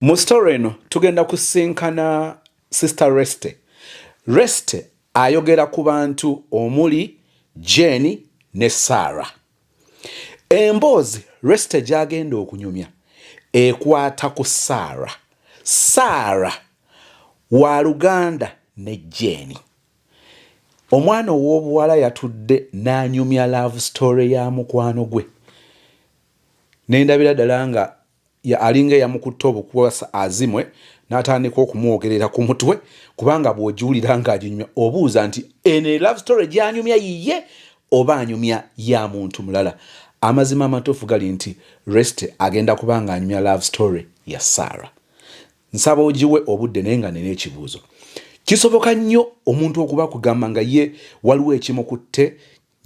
Mu story eno tugenda kusinkana Sister Reste. Reste ayogera ku bantu omuli Jenny ne Sarah. Emboozi Reste gy'agenda okunyumya ekwata ku Sarah. Sarah wa Luganda ne Jenny. Omwana ow'obuwala yatudde n'anyumya love story ya mukwano gwe. N'endabira ddala nga alinga yamukutte obukwasa azimwe n'atandika okumwogerera ku mutwe kubanga bw'ogiwulira ng'aginyumya obuuza nti eno love story gy'anyumya yiye oba anyumya ya muntu mulala. Amazima amatuufu gali nti Reste agenda kubanga anyumya love story ya Sarah. Nsaba ogiwe obudde naye nga nina ekibuuzo. Kisoboka nnyo omuntu okuba kugamba nga ye waliwo ekimukutte,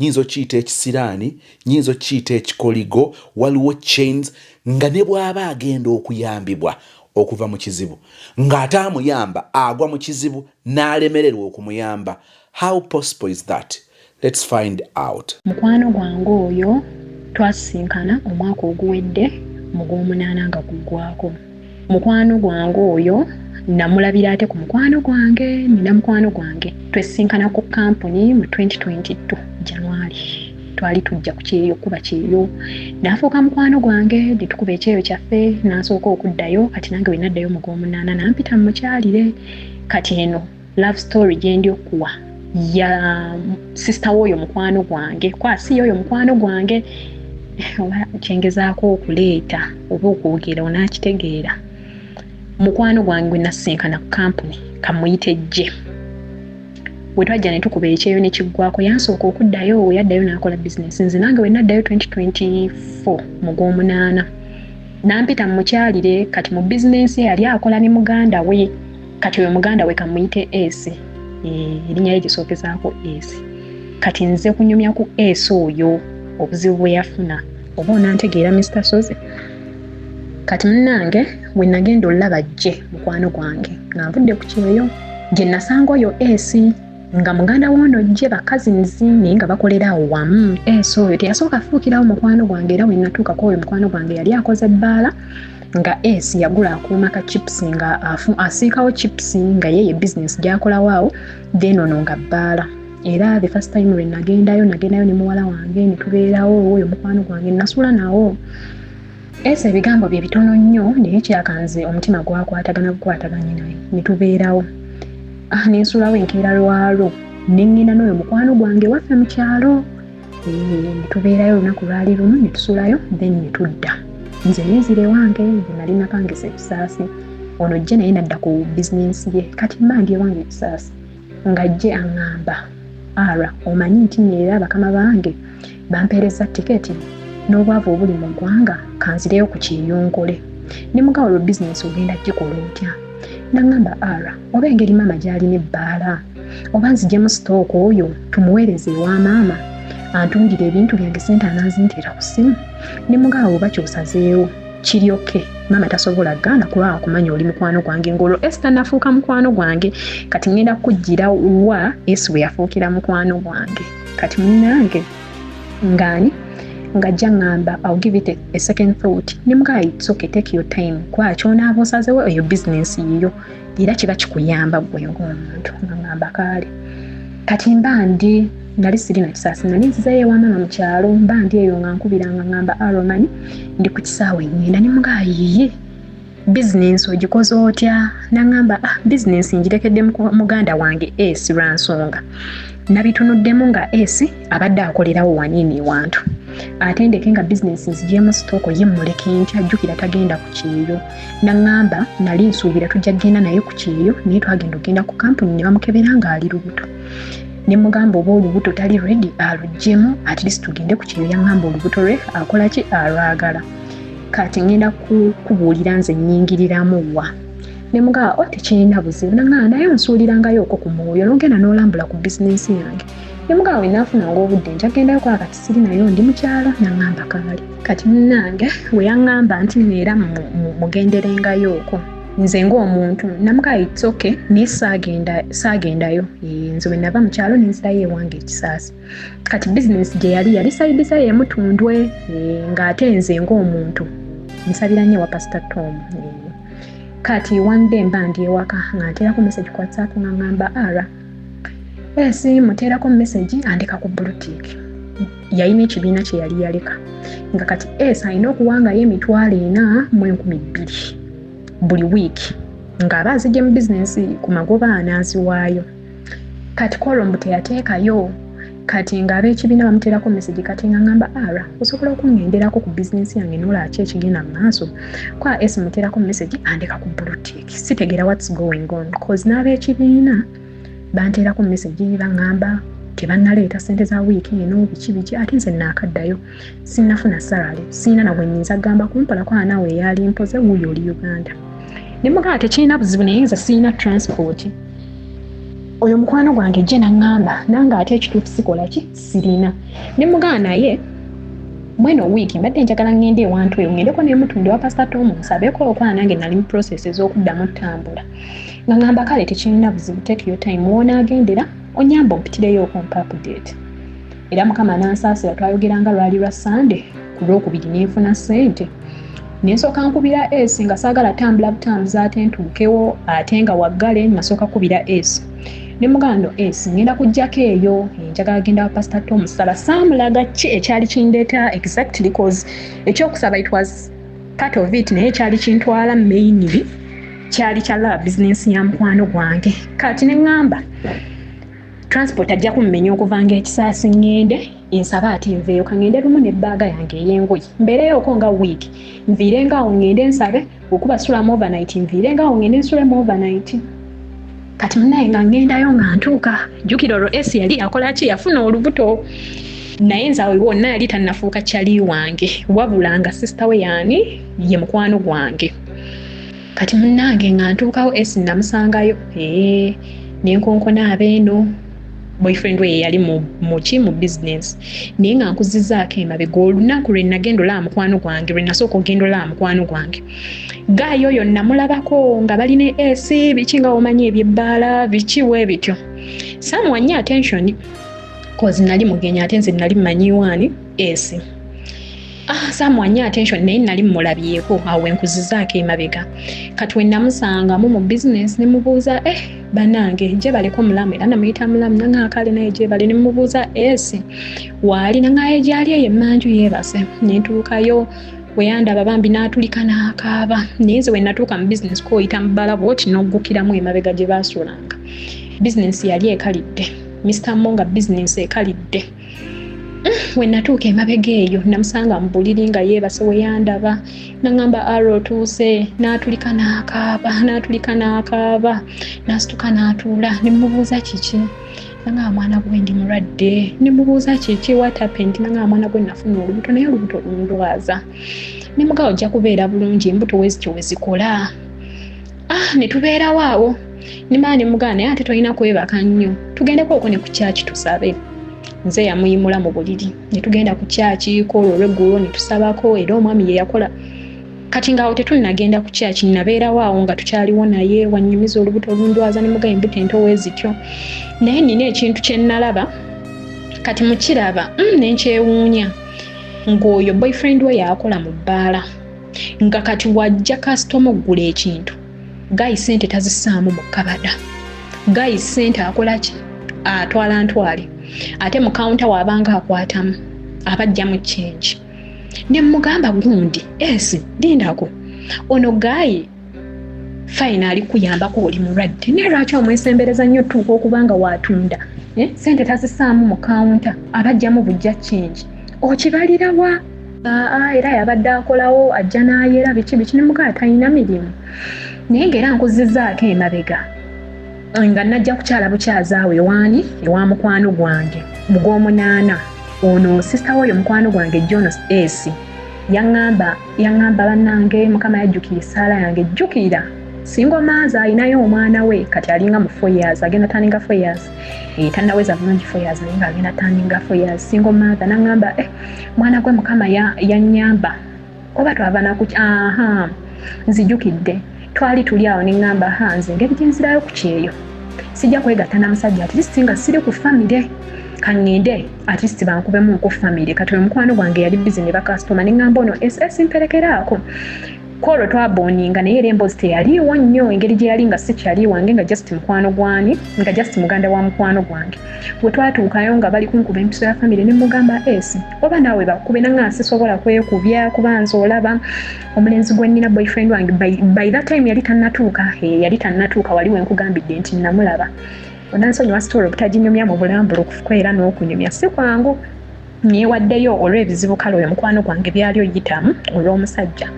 nyinza kiyita ekisiraani, nyinza kiyita ekikoligo, waliwo chains, nga ne bw'aba agenda okuyambibwa okuva mu kizibu ng'ate amuyamba agwa mu kizibu n'alemererwa okumuyamba. How possible is that? Let's find out. Mukwano gwange oyo twasinkana omwaka oguwedde mu gw'omunaana nga guggwako. Mukwano gwange oyo namulabira ate ku mukwano gwange, nina mukwano gwange twesinkana ku kampuni mu 2022 January. Twali tujja ku kyeyo kuba kyeyo n'afuuka mukwano gwange ne tukuba ekyeyo kyaffe n'asooka okuddayo. Kati nange bwe naddayo mu gw'omunaana nampita mu mukyalire. Kati eno love story gye ndi okuwa ya sister w'oyo mukwano gwange, kwasi oyo mukwano gwange oba kyengezaako okuleeta oba okwogera onaakitegeera. Mukwano gwange gwe nasinkana ku kampuni kamuyite Jje. Bwe twajja ne tukuba ekyeyo ne kiggwako yansooka okuddayo, yaddayo n'akola bizinesi. Nze nange bwe naddayo 2024 mu gw'omunaana nampita mu mukyalire. Kati mu bizinesi yali akola ne muganda we. Kati oyo muganda we kamuyite Esi, erinnya lye gisookezaako Esi. Kati nze kunyumya ku Esi oyo obuzibu bwe yafuna oba onantegeera Mr. Soze. Kati munnange bwe nagenda olaba Jje mukwano gwange nga nvudde ku kyeyo gye nasanga oyo Esi nga muganda wono Jje bakazinzi naye nga bakolera awo wamu. Esi oyo teyasooka afuukirawo mukwano gwange era bwe natuukako oyo mukwano gwange yali akoze bbaala nga Esi yagula akuuma ka chips nga asiikawo chips nga yeye business gy'akolawo awo then ono nga bbaala. Era the first time lwe nagendayo ne muwala wange ne tubeerawo oyo mukwano gwange nasuula nawo. Esi ebigambo bye bitono nnyo naye kyakanze omutima gwakwatagana bukwataganye naye ne tubeerawo. Nensuulawo enkeera lwalo ne ngenda n'oyo mukwano gwange waffe mu kyalo. Ne tubeerayo olunaku lwali lumu ne tusuulayo then ne tudda. Nze neezire wange nze nali napangisa ekisaasi. Ono Jje naye nadda ku bizinensi ye. Kati mmange wange ekisaasi nga Jje aŋŋamba, Ara omanyi nti neera bakama bange bampeereza tiketi n'obwavu obuli mu ggwanga kanzireyo ku kiyonkole. Ne mugawo olwo bizinensi ogenda gikola otya? Naŋŋamba Ara oba engeri maama gy'alina ebbaala oba nziggyemu sitooka oyo tumuweereze ewa maama antundira ebintu byange sente ananzintira ku ssimu. Ne mugawo oba kyosazeewo kiryoke maama tasobola gaana kulaba kumanya oli mukwano gwange ng'olwo Esther nafuuka mukwano gwange. Kati ngenda kujjira wa Esi bwe yafuukira mukwano gwange. Kati munnange ngani nga Jje aŋŋamba I'll give it a second thought. Ne mugawo it's okay, take your time. Kwaki onaaba osazeewo eyo bizinensi yiyo era kiba kikuyamba gwe ng'omuntu. Ngamba kaali kati mbandi nali sirina kisaasi nali nzizayo ewa maama mu kyalo. Mbandi eyo nga nkubiranga ngamba Aromani ndi ku kisaawe ngenda. Ne mugawo yiye bizinensi ogikoze otya? Naŋŋamba bizinensi ngirekedde muganda wange Esi lwansonga nabitunuddemu nga Esi abadde akolerawo wanini ewantu. Ate ndeke nga bizinensi nzigyemu sitooko ye mmuleke ntya ajjukira tagenda ku kyeyo. Naŋŋamba nali nsuubira tujja kgenda naye ku kyeyo naye twagenda okgenda ku kampuni ne bamukebera ng'ali lubuto. Ne mugamba oba olubuto tali ready aluggyemu at least tugende ku kyeyo. Yaŋŋamba olubuto lwe akola ki alwagala. Kati ngenda kubuulira nze nnyingiriramu wa. Ne mugawo tekirina buzibu. Naŋŋamba naye onsuulirangayo okwo ku mwoyo n'ogenda n'olambula ku bizinensi yange. Ne mugawo bwe naafunanga obudde njagendayo kwa kati sirinayo ndi mu kyalo. Naŋŋamba kaali. Kati munnange bwe yaŋŋamba nti neera mugenderengayo okwo nze ng'omuntu namugawo it's okay naye saagendayo. Nze bwe nava mu kyalo nenzirayo ewange ekisaasi. Kati bizinensi gye yali sayidiza y'emutundwe ng'ate nze ng'omuntu nsabira nnyo wa Pastor Tom. kati one day mba ndi ewaka nga nteerako message ku WhatsApp nga ngamba ara esi muteerako message andika ku bluetick yalina ekibiina kye yali yaleka nga kati esi alina okuwangayo emitwalo 4,200 buli wiiki ng'aba azigye mu bizinensi ku magoba anaaziwaayo kati kolombo teyateekayo kati ng'ab'ekibiina bamuteerako message kati nga ngamba ara osobola okungenderako ku bizinensi yange n'olaki ekigenda mu maaso kwa esi muteerako message andika ku bluetick sitegeera what's going on cause n'ab'ekibiina banteerako message bangamba tebannaleeta ssente za wiiki eno biki ate nze naakaddayo sinnafuna salary sirina na bwe nnyinza gamba kumpalako anaawe eyali mpoze wuuyo oli Uganda ne mugamba tekirina buzibu naye nze sirina transport oyo mukwano gwange gye naŋŋamba nange ate ekituufu sikola ki sirina ne mugamba naye mweno wiiki mbadde njagala ŋŋende ewantu eyo ŋŋendeko n'emutundi wa Pastor Tom nsabeeko okwana nange nali mu process ez'okuddamu ttambula nga ŋŋamba kale tekirina buzibu take your time wonaagendera onyamba ompitireyo okumpa update era mukama nansaasira twayogeranga lwali lwa Sunday ku lwokubiri neefuna ssente nensooka nkubira esi nga saagala tambula butambuza ate ntuukewo ate nga waggale nasooka kubira esi ne mugando esi ngenda kujjako eyo njagala genda wa Pastor Tom sala saamulaga ki ekyali kindeeta exactly cause ekyokusaba it was part of it naye kyali kintwala mainly kyali kya business ya mukwano gwange kati ne ŋŋamba transport ajja kummenya okuvanga ekisaasi ŋŋende ensaba ate nveeyo kaŋŋende lumu n'ebbaaga yange ey'engoye mbeereyoko nga wiiki nviirengaawo ŋŋende nsabe okuba sulamu overnight nviirengaawo ŋŋende nsulemu overnight kati munaye nga ŋŋendayo nga ntuuka jjukira olwo esi yali akola ki yafuna olubuto naye nzaawe wonna yali tannafuuka kyali wange wabula nga sisita we yaani ye mukwano gwange kati munnange nga ntuukawo esi namusangayo nenkonkona abeeno boyfriend we yali mu business naye nga nkuzizzaako emabega olunaku lwe nagenda olaba mukwano gwange lwe nasooka ogenda olaba mukwano gwange gaayo oyo namulabako nga balina esi biki nga omanyi ebyebbaala biki we bityo samuwanya attention cause nali mugenya ate nze nali mmanyiwaani esi samuwanya attention naye nali mmulabyeko awo enkuzizzaako emabega kati we namusangamu mu business ne mubuuza banange gye baleko mulamu era namuyita mulamu nangaakale naye gye bali ne mubuuza esi waali nangaye gyali eyo emmanju yeebase nentuukayo weyandaba bambi n'atulika n'akaaba naye nze we natuuka mu business kooyita mu bbala bwoti n'oggukiramu emabega gye baasulanga business yali ekalidde Mr. Monga business ekalidde we natuuka emabega eyo namusanga mu buliri nga yeebase weyandaba naŋŋamba aro tuuse n'atulika n'akaaba n'asituka n'atuula ne mubuuza kiki nanga mwana gwe ndi mulwadde ne mubuuza kiki what happened nanga mwana gwe nafuna olubuto naye olubuto lundwaza ne mugawo ojja kubeera bulungi embuto wezikyo wezikola ne tubeerawo awo ne maani mugana naye ate tolina kwebaka nnyo tugendeko okwo ne ku kyaki tusabe nze yamuyimula mu buliri ne tugenda ku kyaki koolwo olw'eggulo ne tusabako era omwami ye yakola kati ngaawo tetunnagenda ku kyaki nabeerawo awo nga tukyaliwo naye wannyumiza olubuto olundwaza ne mugayo embuto entowe zityo naye nina ekintu kye nnalaba kati mukiraba nenkyewuunya ng'oyo boyfriend we yaakola mu bbaala nga kati wajja kasitoma oggula ekintu gayi ssente tazissaamu mu kabada gayi ssente akola ki atwala ntwale ate mu kawunta waabanga akwatamu abajja mu change ne mugamba gundi esi lindako ono gayi fine ali kuyambako oli mulwadde naye lwaki omwesembereza nnyo tuuka okubanga waatunda ssente tazissaamu mu kawunta abajjamu bujja change okibalirawa era yabadde akolawo ajja n'ayera biki ne mugamba talina mirimu naye ng'era nkuzizzaako emabega nga najja kukyala bukyazaawe ewaani ewa mukwano gwange mugw'omunaana ono sisita woyo mukwano gwange Jonas esi yaŋŋamba bannange mukama yajjukira essaala yange jjukira singo maaza alinayo omwana we kati alinga mu 4 years agenda taninga 4 years tannaweza bulungi 4 years naye ng'agenda taninga 4 years singo maaza naŋŋamba mwana gwe mukama yannyamba oba twava nakuki nzijjukidde twali tuli awo ne ŋŋamba nze engeri gye nzirayo ku kyeyo sijja kwegatta na musajja at least nga siri ku famire kaŋŋende at least bankubemu ku famire kati oyo mukwano gwange yali busy ne bakasitoma ne ŋŋamba ono esi mperekeraako kolo twaboninga naye era emboozi teyaliiwo nnyo engeri gye yali nga si kyali wange nga just mukwano gwani nga just muganda wa mukwano gwange bwe twatuukayo nga bali kunkuba empiso ya famire ne mugamba esi oba naawe bakube nanga sisobola kwekubya kuba nze olaba omulenzi gwe nnina boyfriend wange by that time yali tannatuuka wali wenkugambidde nti namulaba onansonyiwa sitoola obutaginyumya mu bulambulukufu era n'okunyumya si kwangu nyewaddeyo olw'ebizibu kale oyo mukwano gwange byali oyitamu olw'omusajja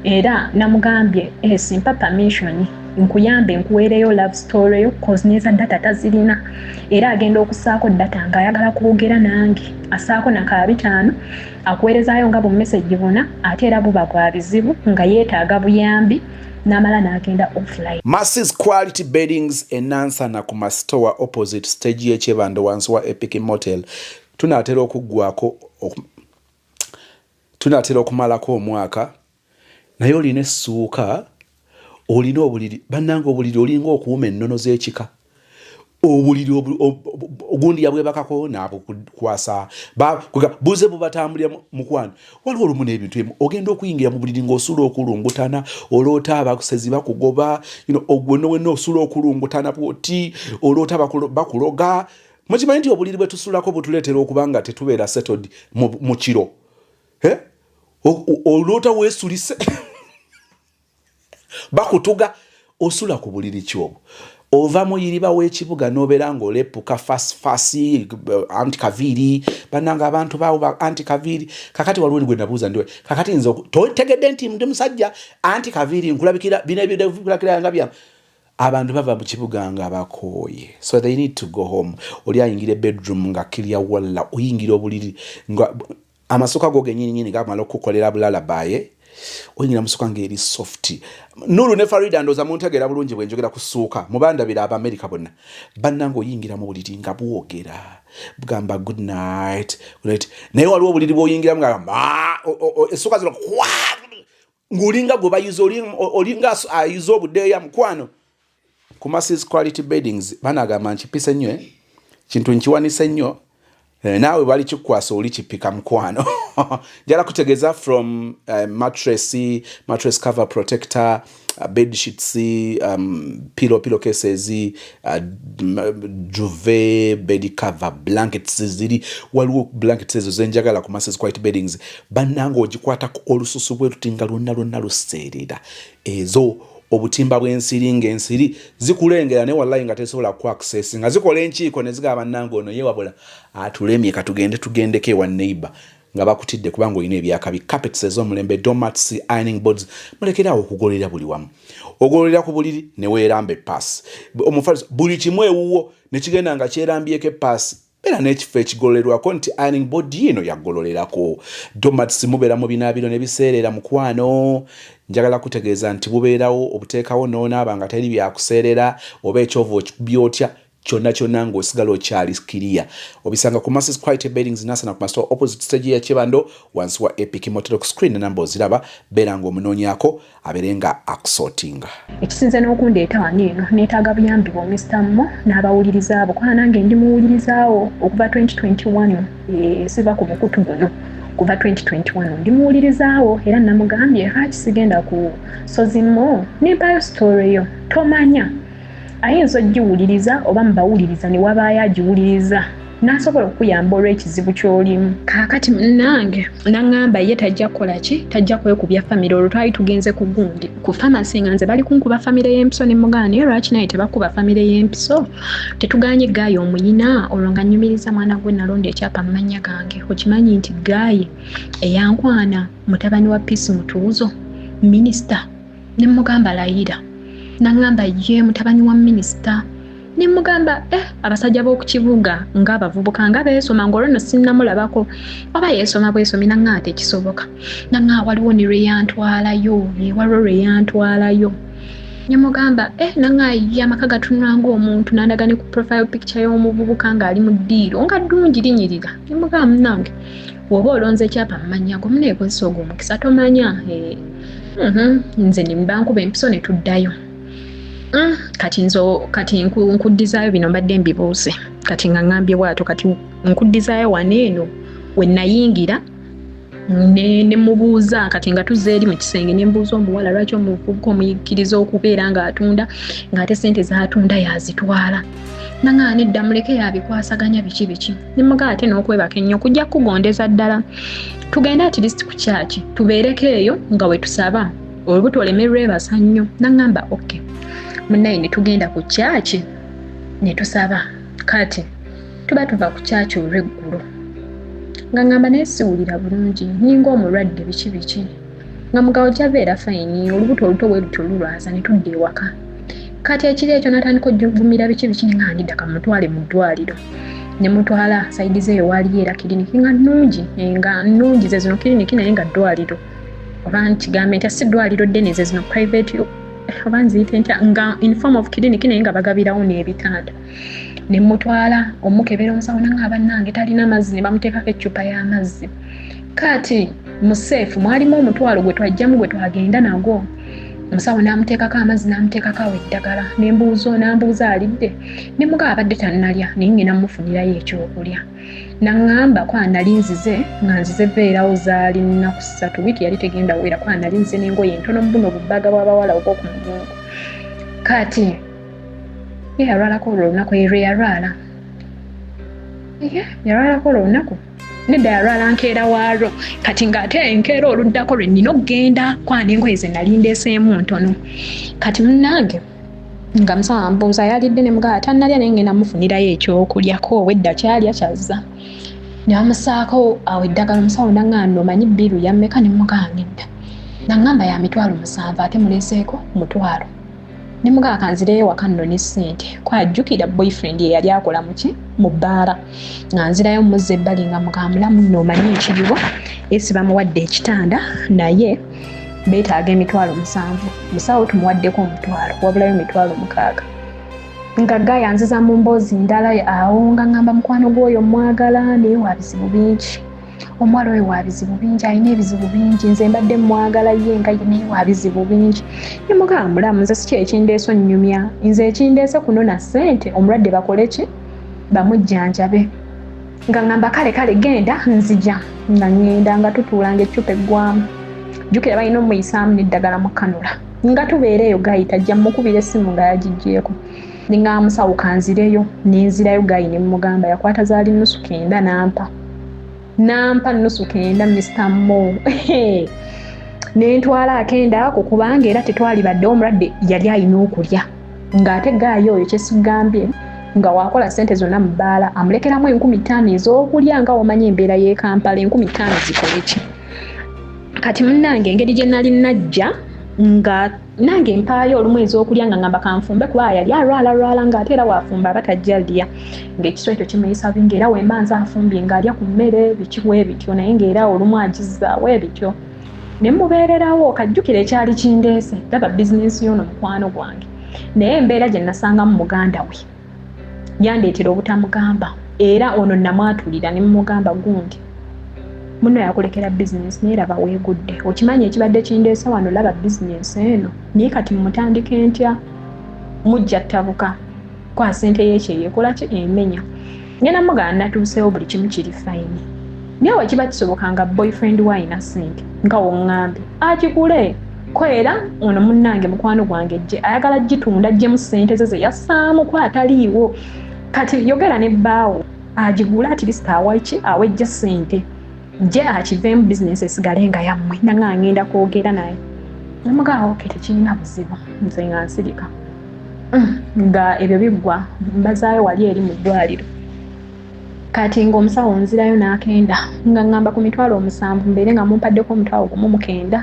era namugambye simpa permission nkuyambe nkuweereyo love story yo cause neza data tazirina era agenda okusaako data ng'ayagala kwogera nange asaako na 5 akuweerezaayo nga bu message buna ate era buba bwa bizibu nga yeetaaga buyambi namala n'agenda offline. Masses Quality Beddings enansana ku masitowa opposite stage y'ekyebando wansi wa Epic Motel tunatera okumalako omwaka naye olina essuuka olina obuliri bannanga obuliri olinga okuwuma ennono z'ekika obuliri ogundi yabwebakako n'abukwasa buze bubatambulira mukwano waliwo olumu n'ebintu emu ogenda okuyingira mu buliri ng'osula okulungutana oloota abasezi bakugoba wenna osula okulungutana bwoti oloota bakuloga mukimanyi nti obuliri bwe tusulako butuleetera okuba nga tetubeera settled mu kiro oloota weesulise bakutuga osula ku buliri kyobwo ova muyiriba w'ekibuga n'obeera ng'olepuka fasi anti kaviiri bannanga abantu baawo anti kaviiri kakati waliwo gwe nabuuza ndiwe kakati nze totegedde nti ndi musajja anti kaviiri nkulabikira bino ebyokulakira nga byamu abantu bava mu kibuga nga bakooye so they need to go home oli ayingira bedroom nga kirya walla oyingira obuliri nga amasuka go genyini gamala okukolera bulala baye oyingira musuka ngeri soft Nuru ne Farida ndoza muntegera bulungi bwe njogera kusuuka mubandabira aba America bonna bannanga oyingira mu buliri nga buwogera bugamba good night right naye waliwo obuliri bwoyingira nga esuka zino ngulinga go bayuza olinga ayuza obudeya mukwano ku Masses Quality Beddings banagamba nkipise nnyo kintu nkiwanise nnyo nawe bali kikwasa oli kipika mukwano njala kutegeza from mattress cover protector bed sheets pillow cases duvet bed cover blankets ziri waliwo blankets ezo zenjagala ku Masses Quality Beddings bannanga ogikwata ku olususu bwe rutinga lonna luseerera ezo obutimba bw'ensiri ng'ensiri zikulengera ne wallahi nga tesobola ku access nga zikola enkiiko ne zigaba nango ono yewabula atulemye tugendeke wa neighbor nga bakutidde kubanga oyina ebyakabi carpets ez'omulembe doormats ironing boards mulekerawo okugolera buli wamu ogolera ku buliri ne weerambe pass omufaliso buli kimu ewuwo ne kigenda nga kyerambyeko pass era n'ekifo ekigolerwako nti ironing board yino yaggololerako doormats mubeera mu binaabiro ne biseerera mukwano njagala kutegeeza nti bubeerawo obuteekawo n'onaaba nga teri byakuseerera oba ekyovu byotya kyonna ng'osigala okyali kiriya obisanga ku Masses Quality Beddings nasana ku masitolo opposite stage y'ekyebando wansi wa Epic Motel ku screen namba oziraba beera ng'omunoonyako abeere nga akusortinga ekisinze n'okundeeta wano eno neetaaga buyambi bw'omisitamu n'abawuliriza abo kubanga nange ndi muwulirizaawo okuva 2021 siva ku mukutu guno kuva 2021 ndi muwulirizaawo era namugambye lwaki sigenda ku sozimo nempayo story yo tomanya ayinza ogiwuliriza oba mubawuliriza ne wabaayo agiwuliriza n'asobola okuyamba olw'ekizibu ky'olimu kaakati nange naŋŋamba ye tajja kukola ki tajja kwekubya famire olwo twali tugenze ku gundi ku famasi nga nze bali kunkuba famire y'empiso ne mugaana naye lwaki naye tebakuba famire y'empiso tetuganye Gaayi omuyina olwo nga nnyumiriza mwana gwe nalonda ekyapa mu mannya gange okimanyi nti Gaayi eyankwana mutabani wa Peace Mutuuzo minisita ne mugamba layira naŋŋamba ye mutabani wa minisita ne mugamba abasajja b'oku kibuga ng'abavubuka nga beesoma ng'olwo nno sinnamulabako oba yeesoma bwesomi naŋŋaate ekisoboka naŋŋa waliwo ne lwe yantwalayo ne mugamba naŋŋa ye amaka gatunula ng'omuntu n'andaga ne ku profile picture y'omuvubuka ng'ali mu ddiiro nga ddungi linyirira ne mugamba munnange woba olonze ekyapa mu mannya go muneekozesa ogwo omukisa tomanya nze ne mbankuba empiso ne tuddayo kati nkuddizaayo bino mbadde mbibuuze kati nga ngambye bwato kati nkuddizaayo wano eno we nayingira ne mubuuza kati nga tuzze eri mu kisenge ne mbuuza omuwala lwaki omuvubuka omuyigiriza okubeera ng'atunda ng'ate ssente z'atunda yazitwala nanga nedda muleke yabikwasaganya biki ne mugaa ate n'okwebaka ennyo kujja kugondeza ddala tugenda at least ku kyaki tubeereko eyo nga we tusaba olubuto olemerwe basa nnyo nangamba okay munnaye ne tugenda ku kyaki ne tusaba kati tuba tuva ku kyaki olw'eggulu nga ngamba naye siwulira bulungi ninga omulwadde biki nga mugawo jabeera fayini olubuto oluto bwe lutyo lulwaza ne tudda ewaka kati ekiro ekyo natandika okuvumira biki nga ndidda kamutwale mu ddwaliro ne mutwala sayidi ze ewaliyo era kiriniki nga nnungi ze zino kiriniki naye nga ddwaliro oba nkigambe nti si ddwaliro ddene ze zino private oba nziyite ntya nga in form of kiriniki naye nga bagabirawo n'ebitanda ne mutwala omukebera omusawo nanga bannange talina mazzi ne bamuteekako eccupa y'amazzi kati mu seefu mwalimu omutwalo gwe twajjamu gwe twagenda nagwo omusawo n'amuteekako amazzi n'amuteekako awo eddagala n'ambuuza alidde ne mugaa abadde tannalya naye ngenda mufunirayo ekyokulya naŋŋamba ko anali nzize nga nzize beerawo zaali nnaku 3 wiiki yali tegenda wera ko anali nzize n'engoye entono mu buno bubbaga bw'abawala obw'oku mugongo kati yalwalako olwo olunaku erwe yalwalako olwo olunaku nedda yalwala nkeera waalwo kati ng'ate enkeera oluddako lwe nnina okugenda kwana engoye ze nali ndeeseemu ntono kati munnange nga musawo ambuuza yalidde ne mugaa tannalya naye ngenda mufunirayo ekyokulyako wedda kyalya kyazza ne bamusaako awo eddagala omusawo naŋŋamba omanyi bbiiru yammeka ne mugaa nedda naŋŋamba ya mitwalo 7 ate muleeseeko mutwalo ne mugaa kanzireyo waka nno ne ssente kwajjukira boyfriend ye yali akola muki mu bbaala nga nzirayo muzza ebbali nga mugaa mulamu nno omanyi ekiriwo esi bamuwadde ekitanda naye beetaaga emitwalo 7 musawo tumuwaddeko omutwalo wabulayo emitwalo 6 nga gayanziza mu mboozi ndala awo nga ŋŋamba mukwano gw'oyo mwagala naye wa bizibu bingi omuwala oyo wa bizibu bingi alina ebizibu bingi nze mbadde mwagala ye nga naye wa bizibu bingi ne mugaa mulamu nze si kyekindeese onnyumya nze ekindeese kunona ssente omulwadde bakole ki bamujjanjabe nga ŋŋamba kale genda nzija nga ŋŋenda nga tutuulanga eccupa eggwamu jjukira balina omuyisaamu n'eddagala mu kanula nga tubeera eyo gayita ajja mukubira essimu nga yagiggyeeko ne nga musawo kanzireyo nenzirayo gayi ne mugamba yakwata zaali nnusu 9 nampa nnusu 9 Mr. Mo nentwala akenda ako kubanga era tetwali badde omulwadde yali alina okulya ng'ate gaayo oyo kyesigambye nga wakola ssente zonna mu bbaala amulekeramu 15,000 ez'okulya nga omanyi embeera y'e Kampala 15,000 zikole ki kati munnange engeri gye nali najja nga nange mpaayo olumu ez'okulya nga ngamba kanfumbe kuba yali alwala ng'ate era waafumba abatajja lya ng'ekiswa ekyo kimuyisa bingi era wemba nze afumbye ng'alya ku mmere bikiwe bityo naye ng'era olumu agizzaawo ebityo ne mubeererawo kajjukira ekyali kindeese laba bizinensi y'ono mukwano gwange naye embeera gye nasangamu muganda we yandeetera obutamugamba era ono namwatulira ne mumugamba gundi muno yakulekera bizinensi naye laba weegudde okimanyi ekibadde kindeese wano laba bizinensi eno naye kati mutandika entya mujja ttabuka kwa ssente y'ekyo eyeekola ki emenya ngenda mugaa natuuseewo buli kimu kiri fayini naye wekiba kisoboka nga boyfriend we alina ssente nga woŋŋambe akigule ko era ono munnange mukwano gwange gye ayagala gitunda ggyemu ssente ze ze yassaamu ko ataliiwo kati yogera ne bbaawo agigula at least awejja ssente gye akiveemu bizinensi esigale nga yammwe nanga ngenda kwogera naye namugaawo ke tekirina buzibu nze nga nsirika nga ebyo biggwa mbazaayo wali eri mu ddwaliro kati ng'omusawo nzirayo n'akenda nga ŋŋamba ku mitwalo 7 mbeere nga mumpaddeko omutwalo 9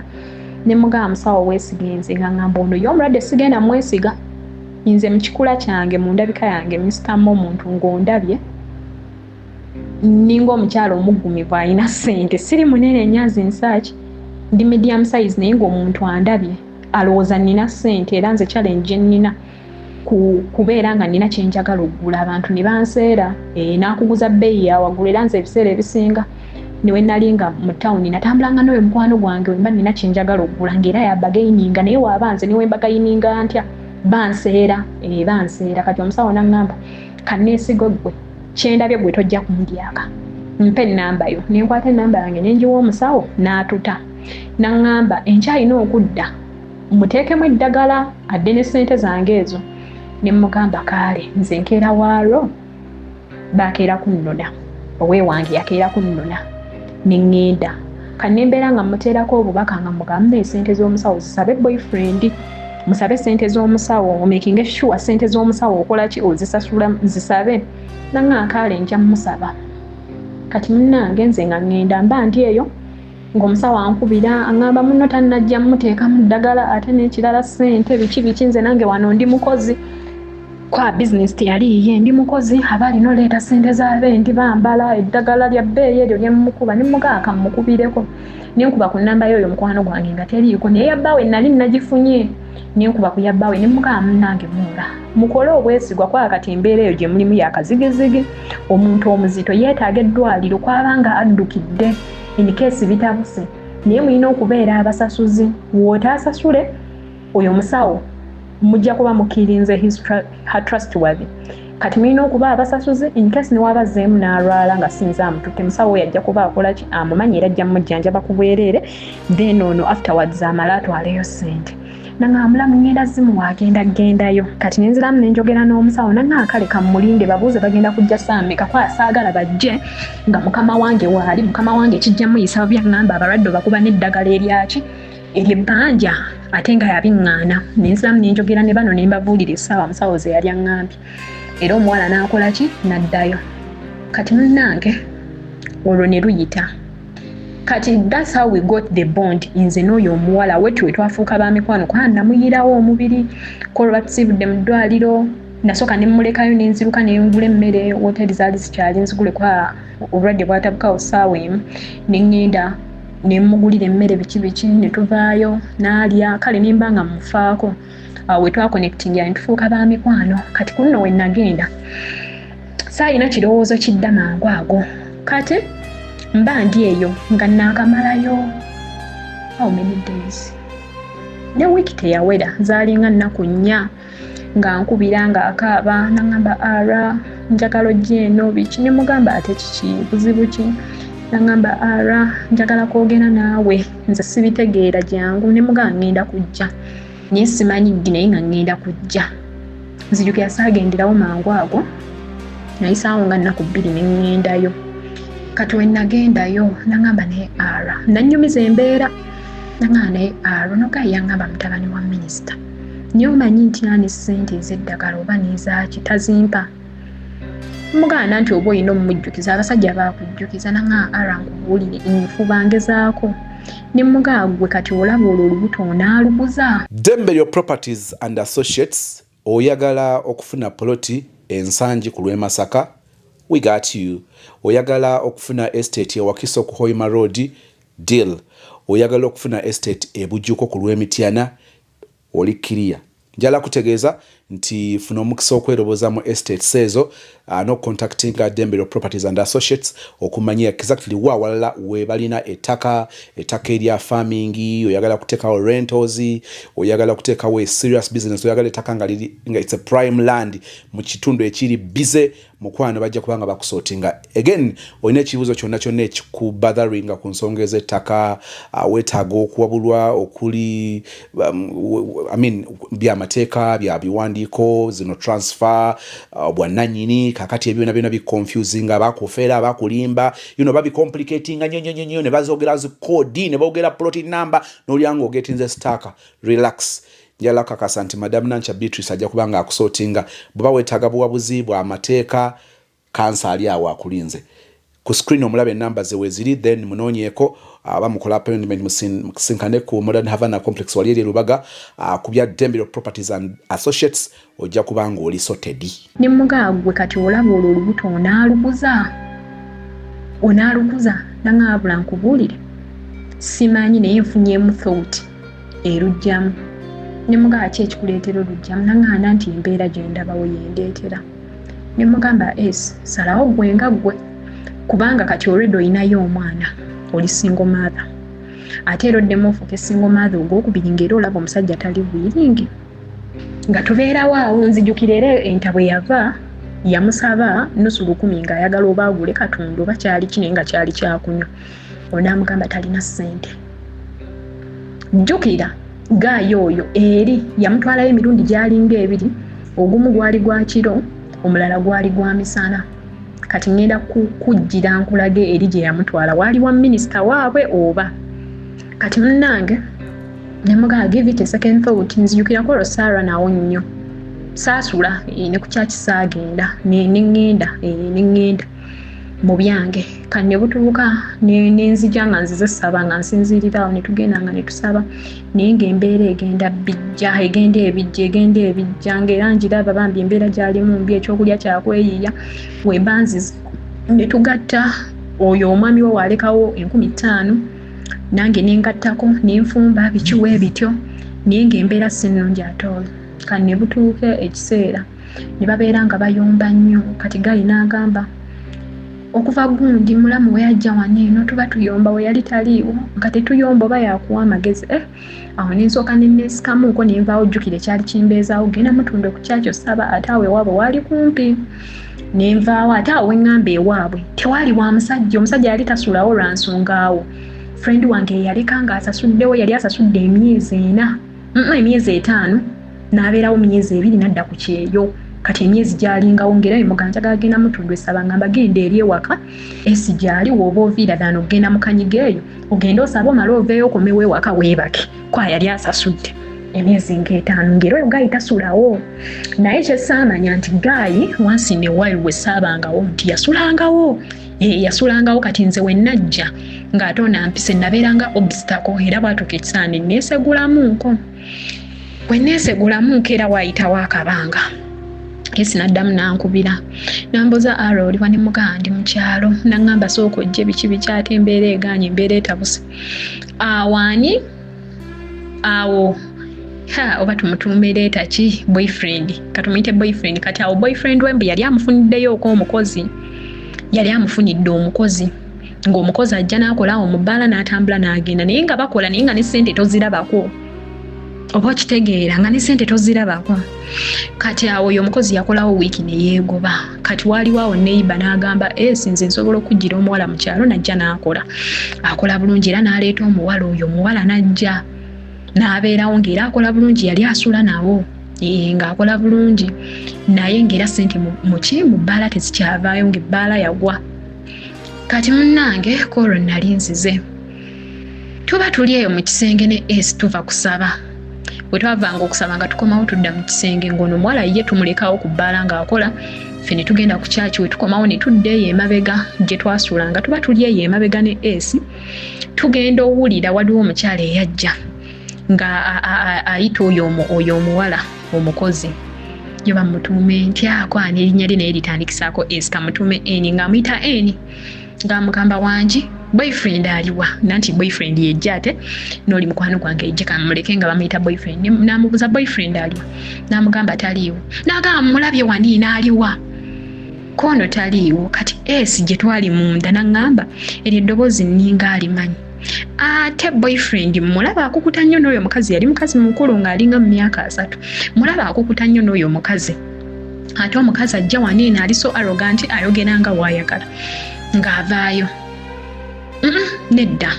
ne mugaa musawo weesigenze nga ŋŋamba ono y'omulwadde sigenda mwesiga nze mu kikula kyange mu ndabika yange Mr. Mo omuntu ng'ondabye ninga omukyalo omuggumivu alina ssente siri munene nnyazi nsaaki ndi medium size naye ng'omuntu andabye alowooza nnina ssente era nze challenge nnina kubeera nga nnina kyenjagala okugula abantu ne banseera n'akuguza bbeeyi yawaggulu era nze ebiseera ebisinga niwe nali nga mu tawuni natambulanga n'oyo mukwano gwange wemba nnina kyenjagala okugula ng'era yabagayininga naye waaba nze niwe mbagayininga ntya banseera kati omusawo n'aŋŋamba kanneesigo ggwe kyendabye gwe tojja kundyaka mpe namba yo nenkwata namba yange nenjiwa omusawo n'atuta n'angamba enkya alina okudda muteekemu eddagala adde ne ssente zange ezo ne mugamba kaale nze nkeera waalo bakeera kunnona owe wange yakeera kunnona ne ŋŋenda kannembeera nga muteerako obubaka nga mugambe esente z'omusawo zisabe boyfriend musabe sente z'omusawo omakinge sure sente z'omusawo okola ki ozisasula zisabe nanga kaale nja musaba kati munnange nze nga ŋŋenda mba ndi eyo ng'omusawo ankubira aŋŋamba muno tannajja muteeka mu ddagala ate n'ekirala ssente biki nze nange wano ndi mukozi kwa business teyali yiye ndi mukozi aba alina oleeta ssente z'abendi bambala eddagala lya bbeeyi eryo lyemukuba ne mugaaka mukubireko nenkuba ku nnamba yoyo mukwano gwange nga teriiko naye yabbaawe nali nagifunye nenkuba ku yabbaawe ne mugaa munnange muula mukole obwesigwa kwa kati embeera eyo gye mulimu yakazigizigi omuntu omuzito yeetaaga eddwaliro kwabanga addukidde enikesi bitabuse naye mulina okubeera abasasuzi wootaasasule oyo omusawo mujja kuba mukirinze her trustworthy kati mulina okuba abasasuzi inkesi newabazzeemu n'alwala nga sinza amututte musawo we yajja kuba akola ki amumanyi era ajja mujjanjaba ku bwereere then ono afterwards amala atwaleyo ssente nanga amulamu ngenda zimu wagendayo kati nenziramu nenjogera n'omusawo nanga akale kamulinde babuuze bagenda kujja saameka kwa saagala bajje nga mukama wange waali mukama wange kijja muyisa byaŋŋamba abalwadde bakuba n'eddagala eryaki eryebbanja ate nga yabiŋŋaana nenziramu nenjogera ne bano ne mbabuulira essaawa musawo ze yali aŋŋambye era omuwala n'akola ki n'addayo kati munnange olwo ne luyita kati that's how we got the bond nze n'oyo omuwala wetu we twafuuka ba mikwano kwa namuyirawo omubiri kolwa tusibudde mu ddwaliro nasooka ne mmulekayo n'enziruka ne ngula emmere woteri zaali zikyali nzigule kwa obulwadde bwatabukawo ssaawa emu ne ŋŋenda ne mmugulira emmere biki ne tuvaayo n'alya kale ne mba nga mmufaako we twakonectingira ne tufuuka ba mikwano kati ku nno we nagenda saayina kirowoozo kidda mangu ago kati mba ndi eyo nga naakamalayo how many days ne wiiki teyawera zaalinga nnaku nnya nga nkubira nga akaaba naŋŋamba ara njagala ojja eno biki ne mugamba ate kiki buzibu ki naŋŋamba ara njagala kwogera naawe nze sibitegeera jangu ne mugamba ŋŋenda kujja naye simanyiddi naye nga ŋŋenda kujja nzijukira saagenderawo mangu ago nayisaawo nga nnaku 2 ne ŋŋendayo kati we nagendayo naŋŋamba naye ara nannyumiza embeera naŋŋamba naye ara nogayi yaŋŋamba mutabani wa minisita naye omanyi nti ani ssente ez'eddagala oba n'ezaaki tazimpa mugaana nti oba olina omumujjukiza abasajja baakujjukiza naŋŋamba ara nkubuulire nfuba ngezaako ne mugaagwe kati olaba olwo olubuto onaaluguza. Dembelio Properties and Associates oyagala okufuna poloti ensangi ku lw'e Masaka we got you. Oyagala okufuna estate ya Wakiso ku Hoima Road deal. Oyagala okufuna estate e Bujjuko ku lw'Emityana oli clear. Njala kutegeeza nti funa omukisa okweroboza mu estates ezo no contacting Dembelio Properties and Associates okumanya exactly walala we balina ettaka erya farming, oyagala kutekawo rentals, oyagala kutekawo serious business, oyagala ettaka nga it's a prime land mu kitundu ekiri bize mukwano bajja kubanga bakusotinga. Again olina ekibuuzo kyonna ekikubotheringa ku nsonga ez'ettaka, weetaaga okuwabulwa okuli by'amateeka bya biwandiiko zino transfer bwannannyini kakati ebyo byonna biconfusing abakufeera abakulimba babi complicating nnyo ne bazogera zi code ne boogera plot number n'olyanga ogetinze staka. Relax. Njala kakasa nti Madam Nancha Beatrice ajja kubanga akusotinga bw'oba weetaaga buwabuzi bw'amateeka kansa ali awo akulinze. Ku screen omulaba enamba ze weziri then munoonyeeko abamukola appointment musinkane ku Modern Havana Complex wali eri Lubaga ku bya Dembelio Properties and Associates ojja kubanga oli sorted. Ne mugaagwe kati olaba olwo olubuto onaaluguza naŋŋabula nkubuulire simanyi naye nfunyeemu thought erujjamu ne mugaa ki ekikuleetera olujjamu naŋŋaana nti embeera gye ndabawo yendeetera ne mugamba salawo gwe nga ggwe kubanga kati already olinayo omwana oli single mother ate era oddemu ofuuke single mother ogwokubiri ng'era olaba omusajja tali bwiringi nga tubeerawo awo nzijukira era enta bwe yava yamusaba nusu 10 ng'ayagala oba agule katundu oba kyali kine nga kyali kyakunywa. Onamugamba talina ssente. Jjukira gaayo oyo eri yamutwalayo emirundi gyalinga 2, ogumu gwali gwa kiro, omulala gwali gwa misana. Kati ngenda kujjira nkulage eri gye yamutwala waali wa minisita waabwe oba. Kati munnange nemugaa give it a second thought, nzijukirako Rosara nawo nnyo. Saasula ne ku kyaki saagenda nengenda mu byange kati ne butuuka nenzija nga nzize saba nga nsinziirirawo ne tugenda nga ne tusaba naye ng'embeera egenda ebijja ng'era njiraba bambi embeera gyalimu mbi ekyokulya kyakweyiiya we mbanzize ne tugatta oyo omwami we waalekawo 50,000 nange nengattako nenfumba bikiwe bityo naye ng'embeera si nnungi atoolo. Kati ne butuuke ekiseera ne babeera nga bayomba nnyo. Kati gali n'agamba okuva gundi mulamu we yajja wano eno tuba tuyomba we yali taliiwo nga tetuyomba oba yakuwa amagezi. Awo nensooka nenneesikamuuko nenvaawo jjukire kyali kimbeezaawo genda mutunde ku kyakyo saba ate awo ewaabwe waali kumpi. Nenvaawo ate awo weŋŋamba ewaabwe tewaali wa omusajja yali tasulawo lwa nsonga awo. Friend wange yaleka ng'asasuddewo yali asasudde emyezi 5 n'abeerawo myezi 2 n'adda ku kyeyo. Kati emyezi gyalingawo ngera emuganja gagenda mutundwe saba ngamba genda eri ewaka esi gyali woba oviira ddano ogenda mu kanyiga eyo ogenda osaba omala oveeyo okomewo ewaka weebake kwa yali asasudde emyezi nga5 ngera oyo Gayi tasulawo. Naye kyessaamanya nti Gayi wansi ne while we saabangawo nti yasulangawo. Yasulangawo kati nze we najja ng'ate onampise nabeeranga obstacle era bwatuuka ekisaani neesegulamuuko. Bwe neesegulamuuko era waayitawo akabanga. Esi naddamu nankubira nambuza oliwa ne mugaa ndi mu kyalo naŋŋamba sooka ojje biki bikyate embeera egaanye embeera etabuse. Awaani awo oba tumutuumireeta ki boyfriend katumuyite boyfriend. Kati awo boyfriend wembi yali amufuniddeyooko omukozi. Yali amufunidde omukozi ng'omukozi ajja n'akola omubbaala n'atambula n'agenda naye nga bakola naye nga ne ssente tozirabako oba okitegeera nga ne ssente tozirabako. Kati awo oyo omukozi yakolawo wiiki ne yeegoba. Kati waaliwo awo neiba n'agamba sinze nsobola okujjira omuwala mu kyalo najja n'akola akola bulungi era n'aleeta omuwala oyo omuwala najja n'abeerawo ng'era akola bulungi yali asula nawo ng'akola bulungi naye ng'era ssente mu bbaala tezikyavaayo ng'ebbaala yagwa. Kati munnange kolo nali nzize tuba tuli eyo mu kisenge ne tuva kusaba. Bwe twavanga okusaba nga tukomawo tudda mu kisenge ng'ono omuwala ye tumulekawo ku bbaala ng'akola ffe ne tugenda ku kyaki we tukomawo ne tudda eyo emabega gye twasuulanga tuba tuli eyo emabega ne tugenda owulira waliwo omukyala eyajja nga ayita oyo omuwala omukozi yo bamutuume ntyako ani erinnya lye naye litandikisaako kamutuume eni ng'amuyita eni ng'amugamba wangi boyfriend aliwa nanti boyfriend yejja ate n'oli mukwano gwange ejje kamuleke nga bamuyita boyfriend. N'amubuuza boyfriend aliwa n'amugamba taliiwo n'agamba mulabye waniina aliwa kono taliiwo. Kati gye twali munda n'aŋŋamba eryo eddoboozi nninga alimanyi ate boyfriend mulaba akukuta nnyo n'oyo mukazi yali mukazi mukulu ng'alinga mu myaka 3 mulaba akukuta nnyo n'oyo mukazi ate omukazi ajja waniina ali so arrogant ayogera nga waayagala ng'avaayo. Nedda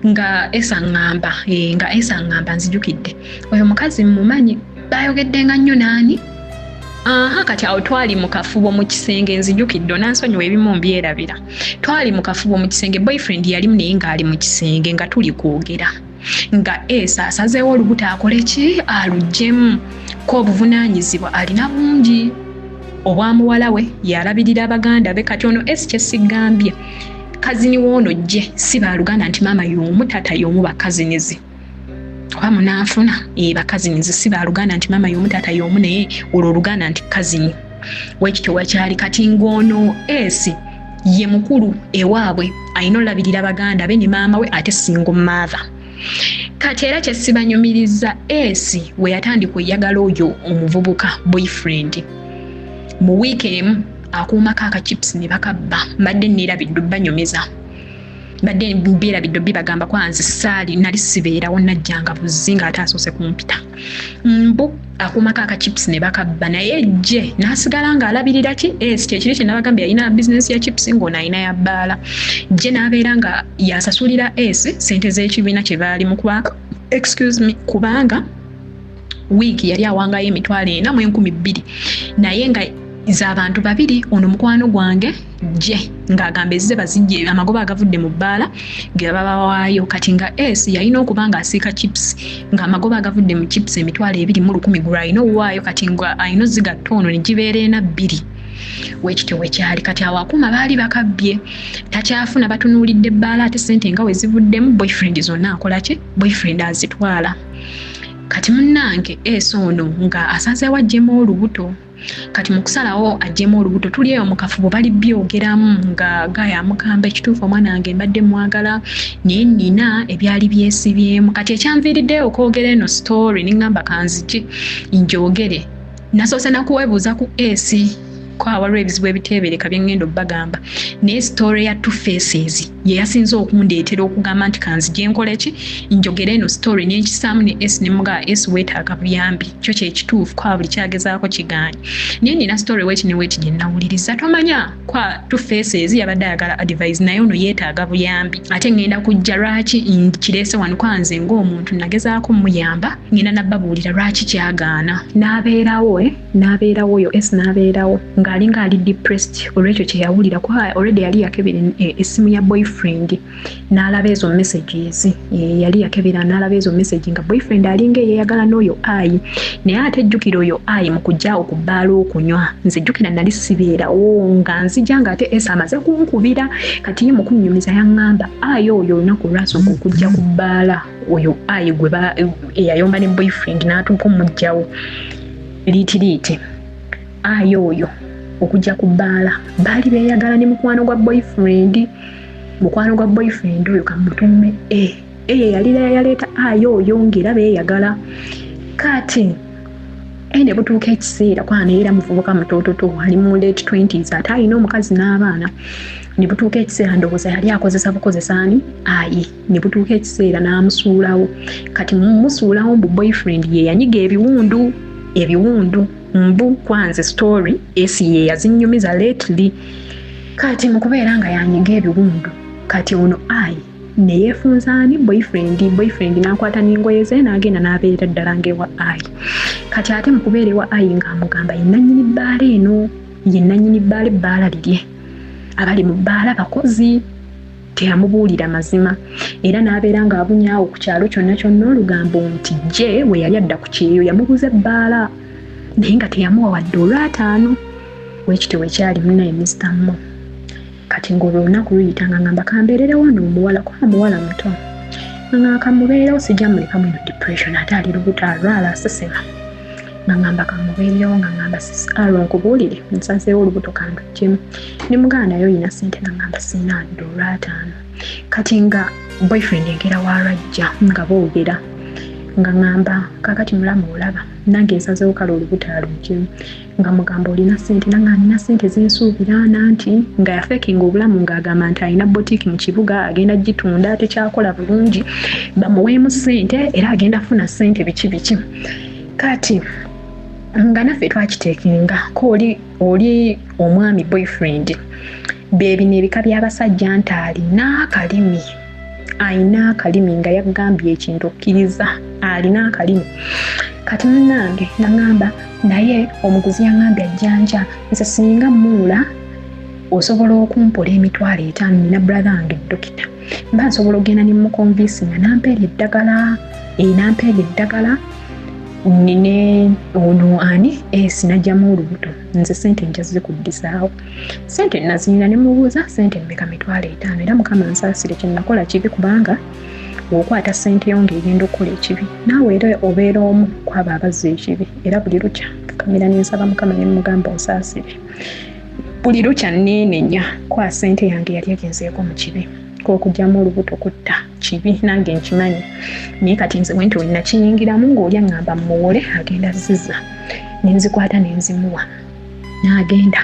nga ŋŋamba nzijukidde oyo mukazi mmumanyi baayogeddenga nnyo naani. Kati awo twali mu kafubo mu kisenge nzijukidde onansonyiwa ebimu mbyerabira. Twali mu kafubo mu kisenge boyfriend yalimu naye ng'ali mu kisenge nga tuli kwogera nga asazeewo olubuto akole ki alugjemu ko obuvunaanyizibwa alina bungi. Obwamuwala we yalabirira abaganda be. Kati ono kyesigambye kazini woono gye si baaluganda nti maama y'omu taata y'omu bakazinizi oba munaanfuna bakazinizi si baaluganda nti maama y'omu taata y'omu naye olwo oluganda nti kazini wekityo wakyali. Kati ng'ono ye mukulu ewaabwe alina olabirira abaganda be ne maama we ate single mother. Kati era kyesibanyumiriza we yatandika oyagala oyo omuvubuka boyfriend mu wiiki emu akuumako akachips ne bakabba mbadde neerabidde banyumiza badde mbeera bidobbi bagamba kwanze saali nali sibeerawo najjanga buzzi nga ate asoose kumpita mbu akumako akachips ne bakabba naye jje n'asigala ng'alabirira ki kyekiri kye nabagambye yalina bizinesi ya chips ng'ono alina ya bbaala jje n'abeera nga yasasulira sente z'ekibiina kye baali mu kwaka kubanga wiiki yali awangayo $40,000 naye nga z'abantu babiri ono mukwano gwange je ng'agamba ezze bazijje amagoba agavudde mu bbaala ge babawaayo kati nga yalina okuba ng'asiika chips ng'amagoba agavudde mu chips $20,000 gwe alina owaayo kati nga alina zigatta ono ne gibeera ena 2 wekityo wekyali kati awakuuma baali bakabbye takyafuna batunuulidde ebbaala ate sente nga we zivuddemu boyfriend zonna akola ki boyfriend azitwala kati munnange ono nga asazeewo aggyemu olubuto kati mu kusalawo aggyemu olubuto tuli eyo mu kafubo bali byogeramu nga gaya amugamba ekituufu omwana wange mbadde mwagala naye nina ebyali byesibyemu kati ekyanviiriddeyo okwogera eno story ningamba kanziki njogere nasoose nakuwebuuza ku kwawalwa ebizibu ebiteebereka bye ngenda obbagamba naye story ya Two Faces ye yasinze okundeetera okugamba nti kanzije nkole ki njogere eno story n'enkisaamu ne ne muga weetaaga buyambi kyo kyekituufu kwa buli kyagezaako kigaanye naye nina story weeti ne weeti gye nnawuliriza tomanya kwa Two Faces yabadde ayagala advice naye ono yeetaaga buyambi ate ngenda kujja lwaki nkireese wano kwanze ng'omuntu nagezaako muyamba ngenda nabbabuulira lwaki kyagaana n'abeerawo oyo n'abeerawo ng'alinga ali depressed olwekyo kye yawulira kwa already yali yakebera essimu ya boyfriend n'alaba ezo messages yali yakebera n'alaba ezo message nga boyfriend alinga eyeyagala n'oyo ayi naye ate ejjukira oyo ayi mu kujjaawo ku bbaala okunywa nze jjukira nali sibeerawo nga nzija nga ate amaze kunkubira kati ye mu kunnyumiza yaŋŋamba ayi oyo olunaku olwasooka okujja ku bbaala oyo ayi gwe eyayomba ne boyfriend n'atuuka omujjawo liiti ayi oyo okujja ku bbaala baali beeyagala ne mukwano gwa boyfriend oyo kamutuume yali yaleeta ayi oyo ng'era beeyagala kati ne butuuka ekiseera kwana era muvubuka mutoototo ali mu late 20s ate alina omukazi n'abaana ne butuuka ekiseera ndowooza yali akozesa bukozesaani ayi ne butuuka ekiseera n'amusuulawo kati mumusuulawo mbu boyfriend ye yanyiga ebiwundu mbu kwanze story ye yazinnyumiza lately kati mu kubeera nga yanyiga ebiwundu kati ono ayi ne yeefunzaani boyfriend n'akwata n'engoye ze n'agenda n'abeera ddala ng'ewa ayi kati ate mu kubeera ewa ayi ng'amugamba ye nannyini bbaala eno ye nannyini bbaala ebbaala lirye abali mu bbaala bakozi teyamubuulira mazima era n'abeera ng'abunyaawo ku kyalo kyonna kyonna olugambo nti je we yali adda ku kyeyo yamubuuza ebbaala naye nga teyamuwa wadde $5 wekityo wekyali munnaye Mr. Mo kati ng'olwo olunaku luyita nga ngamba kambeererewo n'omuwala kwa muwala muto nga kamubeerewo sijja mulekamu eno depression ate ali lubuto alwala asesema nga ngamba kamubeerewo nga ngamba nkubuulire nsazeewo olubuto kandugyemu ne muganda yo yina ssente nga ngamba sina $5 kati nga boyfriend engera waalwajja nga boogera nga ngamba kakati mulamu olaba nange nsazeewo kale olubuto alugyemu nga mugamba olina ssente nanga nina ssente zensuubira nanti nga yafekinga obulamu ng'agamba nti alina boutique mu kibuga agenda gitunda tekyakola bulungi bamuweemu ssente era agenda funa ssente biki kati nga naffe twakiteekenga ko oli omwami boyfriend beebino ebika by'abasajja nti alina akalimi nga yagambye ekintu okkiriza alina akalimi kati munnange nagamba naye omuguzi yangambye ajjanja nze singa muula osobola okumpola $5,000 nina brother wange dokita mba nsobola ogenda ne mukonvinsinga nampeera eddagala nine ono ani sinajjamu olubuto nze ssente njaze kuddisaawo ssente naziyina ne mubuuza ssente mmeka $5,000 era mukama nsaasire kye nakola kibi kubanga okwata ssente yo ng'egenda okukola ekibi naawe era obeera omu kwaba abazza ekibi era buli lukya kakamira nensaba mukama ne mugamba onsaasire buli lukya neenenya kwa ssente yange yali agenzeeko mu kibi okujjamu olubuto kutta kibi nange nkimanyi naye kati nze wenti olina kiyingiramu ng'oli aŋŋamba muwole agenda zizza nenzikwata nenzimuwa n'agenda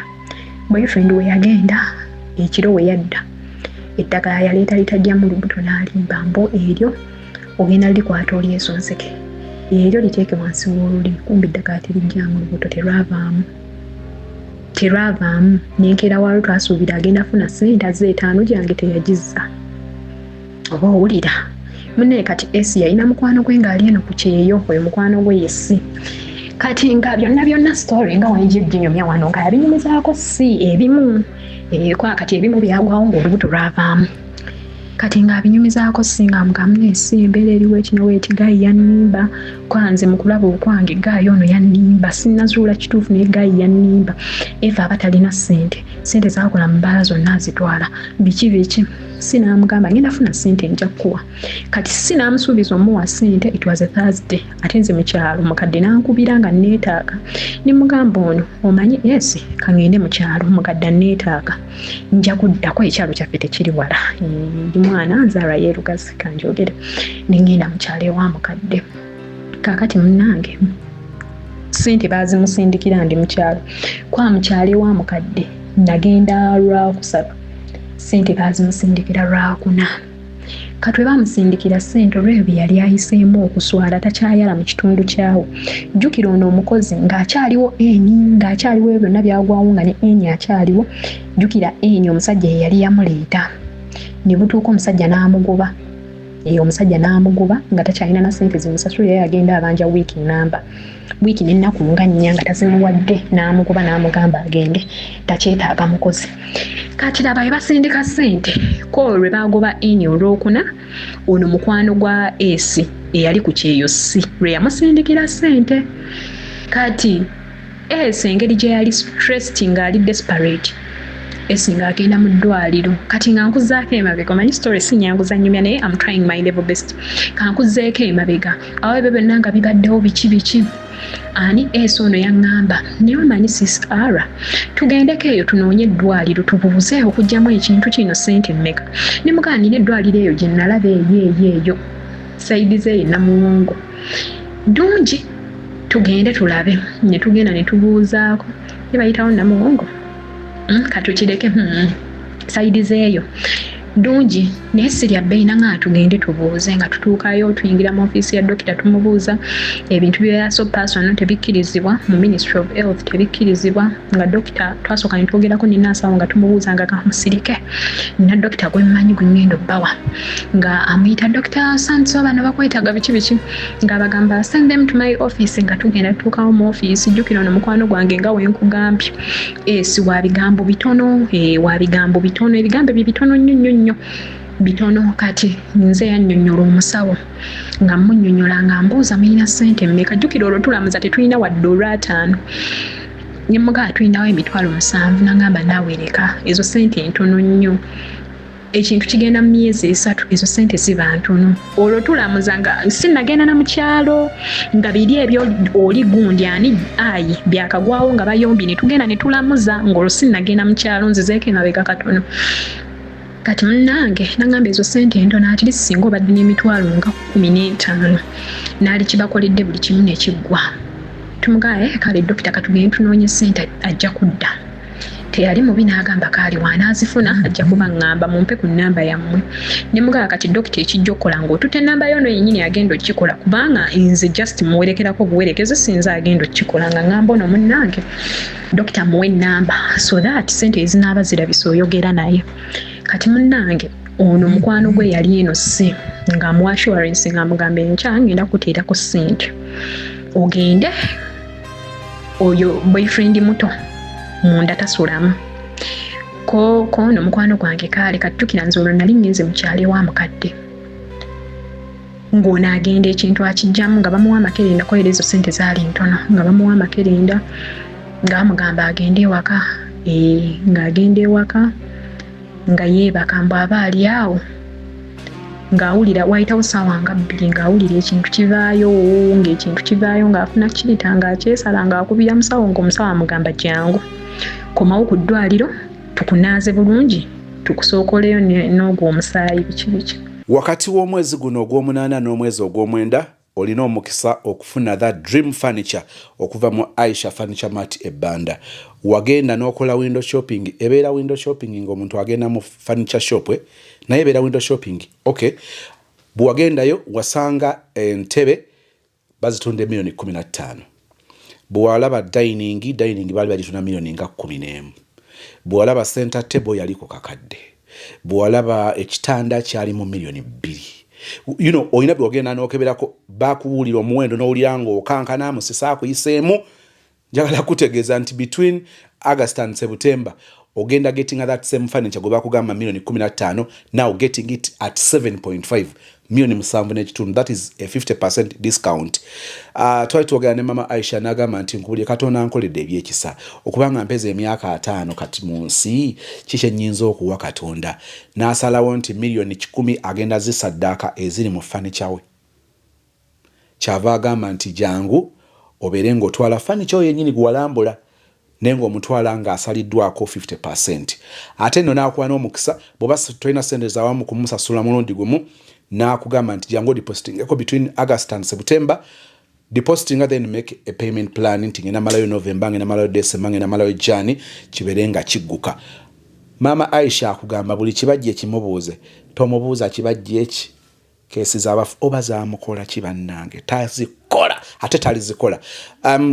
boyfriend we yagenda ekiro we yadda eddagala yaleeta litajja mu lubuto n'alimba mbo eryo ogenda likwata olyesonzeke eryo liteeke wansi w'olulimi kumbi eddagala terijja mu lubuto terwavaamu nenkera walo twasuubira agenda funa ssente azze 5 gyange teyagizza oba owulira munne kati esi yalina mukwano gwe ng'ali eno ku kyeyo oyo mukwano gwe yesi kati nga byonna story nga wanjinyomya wano nga yabinyumizaako si ebimu kati ebimu byagwawo ng'olubuto lwavaamu kati nga abinyumizaako singa mugamu esi embeera eriwo ekino weeti gayi yannimba kwanze mu kulaba okwange gayi ono yannimba sinnazuula kituufu naye gayi yannimba eva abatalina ssente zaakola mu bbaala zonna azitwala biki sinamugamba ngenda funa ssente nja kuwa kati sinamusuubiza omuwa ssente it was a Thursday ate nze mu kyalo mukadde nankubira nga neetaaga nimugamba ono omanyi esi kangende mu kyalo mukadde neetaaga nja kuddako ekyalo kyaffe tekiri wala ndi mwana nzaala yeerugazi kanjogere nengenda mu kyalo ewa mukadde kakati munnange ssente baazimusindikira ndi mu kyalo kwa mu kyalo ewa mukadde nagenda lwakusaba ssente baazimusindikira lwakuna katwe bamusindikira ssente olw'ebyo yali ayiseemu okuswala takyayala mu kitundu kyawo jjukira ono omukozi ng'akyaliwo ng'akyaliwo ebyo byonna byagwawo nga ne eni akyaliwo jjukira eni omusajja ye yali yamuleeta ne butuuka omusajja n'amugoba omusajja n'amugoba nga takyalina na ssente zimusasula yeye agenda abanja wiiki n'ennaku nga 4 nga tazimuwadde n'amugoba n'amugamba agende takyetaaga mukozi kati laba bwe basindika ssente ko lwe bagoba eni olwokuna ono mukwano gwa esi eyali ku kyeyo si lwe yamusindikira ssente kati esi engeri gye yali stressed ng'ali desperate esi ng'agenda mu ddwaliro kati nga nkuzaako emabega omanyi story sinyanguza nnyumya naye I'm trying my level best kankuzeeko emabega awo ebyo byonna nga bibaddewo biki ani esi ono yaŋŋamba naye omanyi sisara tugendeko eyo tunoonye eddwaliro tubuuze okugyamu ekintu kino ssente mmeka ne mugaanira eddwaliro eyo gye nalaba eyo sayidi zeeyo namuwongo dungi tugende tulabe ne tugenda ne tubuuzaako ne bayitawo namuwongo katukireke sayidi zeeyo dungi naye sirya bbeina nga tugende tubuuze nga tutuukayo tuyingira mu ofiisi ya dokita tumubuuza ebintu byeyaso personal tebikkirizibwa mu Ministry of Health tebikkirizibwa nga dokita twasooka ne twogerako ne naasawo nga tumubuuza nga kamusirike na dokita gwe mmanyi gwe ngendo bbawa nga amuyita dokita Sanso bano bakwetaaga biki nga bagamba send them to my office nga tugenda tutuukawo mu ofiisi jjukira ono mukwano gwange nga wenkugambye esi wa bigambo bitono ebigambo bitono nnyo bitono kati nze yannyonnyola omusawo nga munnyonnyola nga mbuuza mulina ssente mmeka jjukira olwo tulamuza tetulina wadde $5 ne mugaa tulinawo $7,000 nangamba naawe leka ezo ssente ntono nnyo ekintu kigenda mu myezi 3 ezo ssente ziba ntono olwo tulamuza nga sinnagenda na mu kyalo nga biri ebyo oli gundi ani ayi byakagwawo nga bayombi ne tugenda ne tulamuza ng'olwo sinnagenda mu kyalo nzizeeko emabega katono kati munnange nangamba ezo ssente ntono ati singa obadde n'emitwalo nga 15 naali kibakoledde buli kimu nekiggwa tumugaye kale dokita katugende tunoonye ssente ajja kudda teyali mubi n'agamba kaali waanaazifuna ajja kuba ŋŋamba mumpe ku nnamba yammwe ne mugaa kati dokita ekijja okukola ng'otuta ennamba yono yennyini agenda okikola kubanga nze just muwerekerako obuwerekeze sinza agenda okikola nga ŋŋamba ono munnange dokita muwe ennamba so that ssente ezinaaba zirabisa oyogera naye kati munnange ono mukwano gwe yali eno si nga mu assurance nga mugamba enkya ngenda kuteerako ssente ogende oyo boyfriend muto munda tasulamu ko ono mukwano gwange kaale kattukira nze olwo nali ngenze mu kyalo ewa mukadde ng'ono agenda ekintu akijjamu nga bamuwa amakerenda koera ezo ssente zaali ntono nga bamuwa amakerenda nga bamugamba agende ewaka ng'agenda ewaka nga yeebaka mbu aba ali awo ng'awulira wayitawo ssaawa nga 2 ng'awulira ekintu kivaayo ng'ekintu kivaayo ng'afuna kirita ng'akyesala ng'akubira musawo ng'omusawo amugamba jangu komawo ku ddwaliro tukunaaze bulungi tukusookoleyo n'ogwo omusaayi biki wakati w'omwezi guno ogw'omunaana n'omwezi ogw'omwenda olina omukisa okufuna that dream furniture okuva mu Aisha Furniture Mart ebbanda. Wagenda n'okola window shopping, ebeera window shopping ng'omuntu agenda mu furniture shop naye ebeera window shopping. Okay, bw'wagendayo wasanga entebe bazitunda $15,000,000. Bw'alaba dining baali bagitunda $11,000,000. Bw'alaba center table yaliko kakadde. Bw'alaba ekitanda kyali mu $2,000,000. Oyina by'ogenda n'okeberako bakuwulira omuwendo n'owulira ng'okankana musisa akuyiseemu. Njagala kutegeeza nti between August and September ogenda getting that same furniture gwe bakugamba $15,000,000, now getting it at 7.5 $7.5. That is a 50% discount. Twali tuogera ne mama Aisha n'agamba nti nkubulye Katonda ankoledde ebyekisa okubanga mpeza emyaka 5 kati mu nsi kiki nnyinza okuwa Katonda. N'asalawo nti $10,000,000 agenda zisaddaaka eziri mu furniture we. Kyava agamba nti jangu obeere ng'otwala furniture yennyini gwalambula naye ng'omutwala ng'asaliddwako 50%. Ate nno n'akuwa n'omukisa bw'oba tolina ssente z'awamu kumusasula mulundi gumu n'akugamba nti jangu depositingeko between August and September. Depositinga then make a payment plan nti ngenda malayo November, ngenda malayo December, ngenda malayo January, kibeere nga kigguka. Mama Aisha akugamba buli kibajje kimubuuze, tomubuuza kibajje eki kesi z'abafu oba zaamukola kibannange tazikola ate talizikola.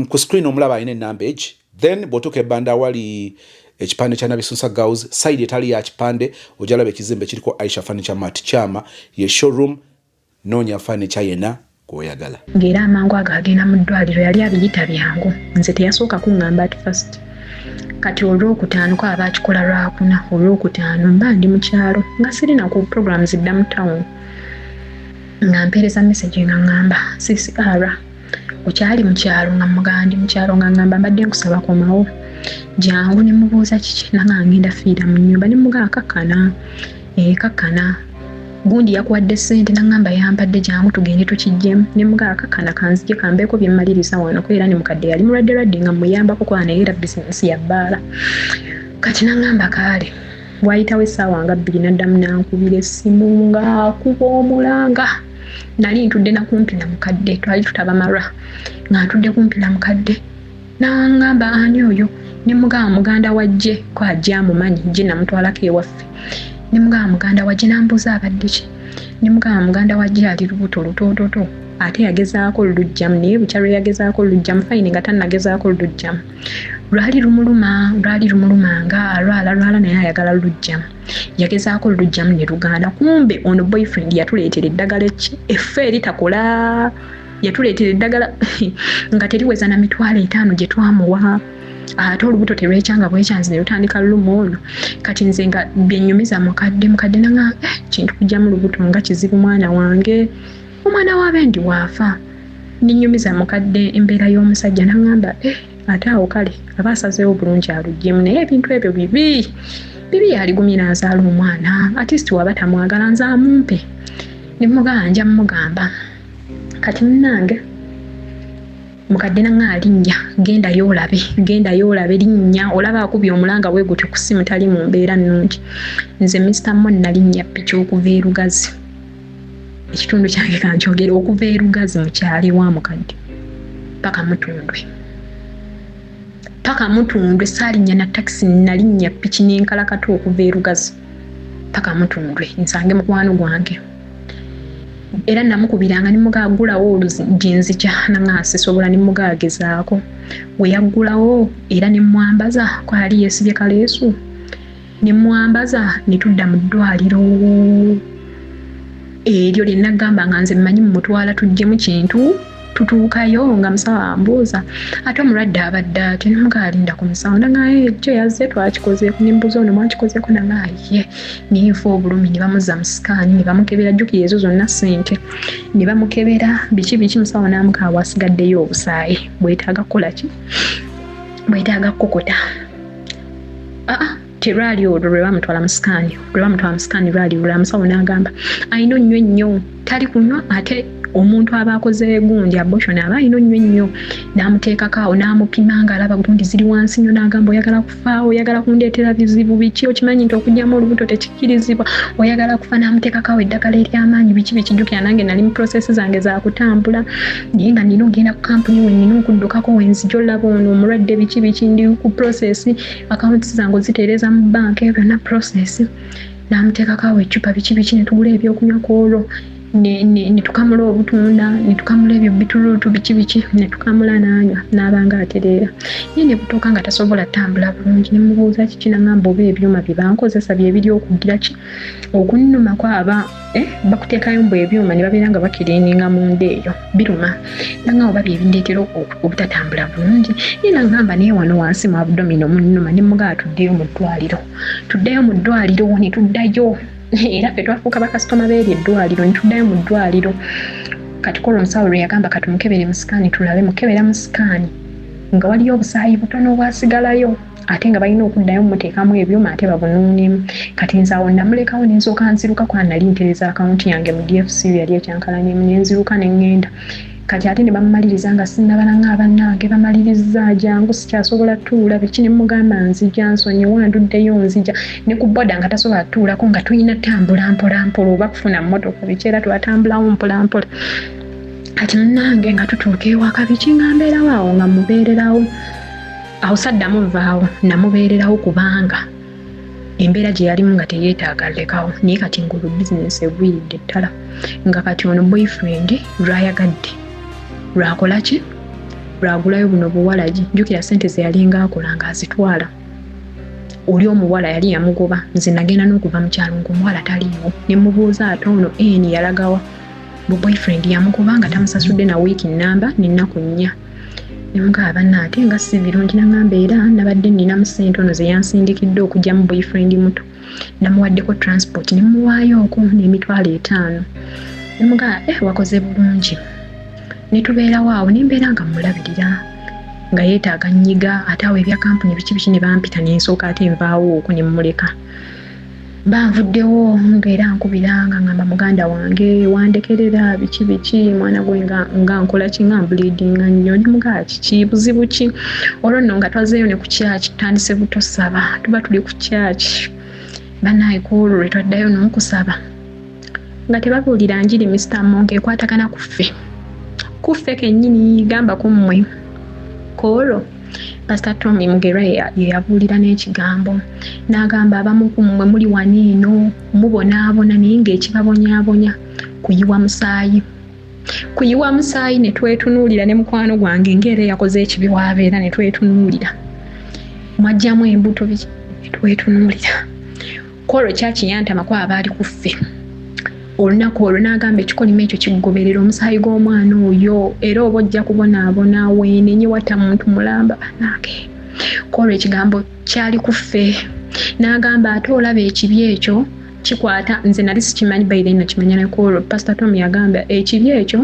Ku screen omulaba alina enamba egi, then bw'otuuka ebbanda awali ekipande kya Nabisusa Girls, side etali ya kipande ojalaba ekizimbe kiriko Aisha Furniture Mart Chama ye showroom. Noonya furniture yena gw'oyagala. Ng'era amangu agagenda mu ddwaliro yali abiyita byangu, nze teyasooka kuŋŋamba at first. Kati olwokutaano kwaba akikola lwakuna, olwokutaano mba ndi mu kyalo nga sirina ku programs eddamu town. Nga mpeereza message nga ngamba CCR okyali mu kyalo nga mugandi mu kyalo nga ngamba mbadde nkusaba komawo jangu ne mubuuza kiki nanga ngenda fiira mu nnyumba ne mugaa kakkana kakkana gundi yakuwadde ssente nangamba yampadde jangu tugende tukijjemu ne mugaa kakkana kanzije kambeeko bye mmaliriza wano ko era ne mukadde yali mulwadde nga muyambako kwa naye era bizinesi ya bbaala. Kati nangamba kaale wayitawo essaawa nga 2 n'addamu nankubira essimu nga kuba omulanga. Nali ntudde na kumpi na mukadde, twali tutaba marwa nga ntudde kumpi na mukadde nangamba ani oyo ne mugaa muganda wajje ko ajja amumanyi je namutwalako ewaffe. Ne mugaa muganda wajje nambuza abadde ki, ne mugaa muganda wajje ali lubuto lutototo ate yagezaako lujjamu naye bukyalo yagezaako lujjamu fine nga tannagezaako lujjamu. Lwali lumuluma nga alwala naye ayagala lujjamu. Yagezaako lujjamu ne luganda, kumbe ono boyfriend yatuleetera eddagala eki effe eritakola, yatuleetera eddagala nga teriweza na $5,000 gye twamuwa. Ate olubuto terwekyanga bwekyanzi ne lutandika luluma olwo. Kati nze nga byennyumiza mukadde nanga kintu kujjamu lubuto nga kizibu mwana wange, omwana w'abendi waafa. Ninnyumiza mukadde embeera y'omusajja nangamba ate awo kale aba asazeewo bulungi aluggyemu naye ebintu ebyo bibi yaligumye n'azaala omwana artist waba tamwagala nze amumpe. Ne muganja mugamba kati munnange mukadde nanga alinnya genda yoolabe linnya olaba akubye omulanga bwe gutyo ku ssimu tali mu mbeera nnungi. Nze Mr. Mo nalinnya piki okuva e Lugazi, ekitundu kyange kankyogera okuva e Lugazi mu kyali wa mukadde paka Mutundwe saalinnya na taxi nalinnya piki n'enkalakata okuva e Lugazi paka Mutundwe nsange mukwano gwange. Era namukubiranga ne mugaagulawo olujinzija nanga asisobola ne mugaagezaako we yaggulawo era ne mwambaza kwali yeesibye kaleesu ne mwambaza ne tudda mu ddwaliro eryo lye nagamba nga nze mmanyi mumutwala tujjemu kintu tutuukayo nga musawo ambuuza ate omulwadde abadde ati ne mugaalinda ku musawo nanga kyo yazze twakikozeeko ne mbuuza ono mwakikozeeko nanga ye neefa obulumi ne bamuzza mu sikaani ne bamukebera jjukira ezo zonna ssente ne bamukebera biki musawo n'amukaawa asigaddeyo obusaayi bwetaaga kukola ki bwetaaga kukokota terwali olwo lwe bamutwala mu sikaani lwali olwo musawo n'agamba ayina onnyo ennyo tali kunywa ate omuntu aba akoze gundi abortion aba ino nnyo n'amuteekako awo n'amupima ng'alaba gundi ziri wansi nnyo n'agamba oyagala kufa oyagala kundeetera bizibu biki okimanyi nti okugyamu olubuto tekikkirizibwa oyagala kufa n'amuteekako awo eddagala ery'amaanyi biki bikijjukira nange nali mu process zange za kutambula naye nga nina ogenda ku kampuni we nina okuddukako wenzija olaba ono omulwadde biki ndi ku process akawunti zange ozitereeza mu banka byonna process n'amuteekako awo eccupa biki ne tugula ebyokunywa kwolwo ne tukamula obutunda ne tukamula ebyo bituruutu biki ne tukamula n'anywa n'abanga atereera ye ne butuuka nga tasobola tambula bulungi ne mubuuza kiki n'agamba oba ebyuma bye bankozesa bye biri okugira ki okunnuma kwaba bakuteekayo mbu ebyuma ne babeera nga bakiriininga mu nda eyo biruma nanga oba bye bindeetera obutatambula bulungi ye n'agamba naye wano wansi mu abdomino munnuma ne mugaa tuddeyo mu ddwaliro ne tuddayo era ffe twafuuka bakasitoma beeri eddwaliro ne tuddayo mu ddwaliro kati kola omusawo lwe yagamba kati mukebere mu sikaani tulabe mukebera mu sikaani nga waliyo obusaayi butono obwasigalayo ate nga balina okuddayo mumuteekamu ebyuma ate babunuunemu kati nzaawo namulekawo nensooka nziruka kwa nali ntereza akawunti yange mu DFC yali ekyankalanyemu nenziruka ne ŋŋenda kati ate ne bamumaliriza nga sinnabalanga bannange bamaliriza jangu sikyasobola tuula biki ne mugamba nzija nsonyi wanduddeyo nzija ne ku boda nga tasobola tuulako nga tulina tambula mpolampola oba kufuna mmotoka biki era twatambulawo mpolampola kati munnange nga tutuuka ewaka biki nga mbeerawo awo nga mubeererawo awo saddamu vaawo namubeererawo kubanga embeera gye yalimu nga teyeetaaga lekawo naye kati ngulu bizinesi egwiridde ddala nga kati ono boyfriend lwayagadde lwakola ki lwagulayo buno buwalagi jjukira ssente ze yalinga akola ng'azitwala oli omuwala yali yamugoba nze nagenda n'okuva mu kyalo ng'omuwala taliiwo ne mubuuza ate ono eni yalagawa bu boyfriend yamugoba nga tamusasudde na wiiki nnamba n'ennaku 4 nemugaba ate nga si birungi n'agamba era nabadde nnina mu ssente ono ze yansindikidde okujja mu boyfriend muto namuwaddeko transport ne muwaayo okwo n'emitwalo 5 nemugaba wakoze bulungi ne tubeerawo awo nembeera nga mulabirira nga yeetaaga nnyiga ate awo ebya kampuni biki ne bampita n'ensooka ate nvaawo okwo ne mmuleka banvuddewo ng'era nkubiranga ngamba muganda wange wandekerera biki mwana gwe nga nkola ki nga bleedinga nnyo ne mugaa kiki buzibu ki olwo nno nga twazeeyo ne ku kyaki tutandise buto saba tuba tuli ku kyaki bannaaye ku olwo lwe twaddayo n'okusaba nga tebabuulira njiri Mr. Monk ekwatagana kuffe kennyini gamba ku mmwe koolo Pastor Tommy Mugerwa ye yabuulira n'ekigambo n'agamba abamu ku mmwe muli waniino mubonaabona naye ng'ekibabonyaabonya kuyiwa musaayi ne twetunuulira ne mukwano gwange ng'era yakoze ekibi waabeera ne twetunuulira mwajjamu embuto biki ne twetunuulira koolo kyakiyantama ku abaali ku ffe olunaku olwo n'agamba ekikolimo ekyo kikugoberera omusaayi gw'omwana oyo era oba ojja kubonaabona weenenye watta muntu mulamba banange koolwo ekigambo kyali ku ffe n'agamba ate olaba ekibi ekyo kikwata nze nali sikimanyi baire nakimanya ne koolwo Pastor Tom yagamba ekibi ekyo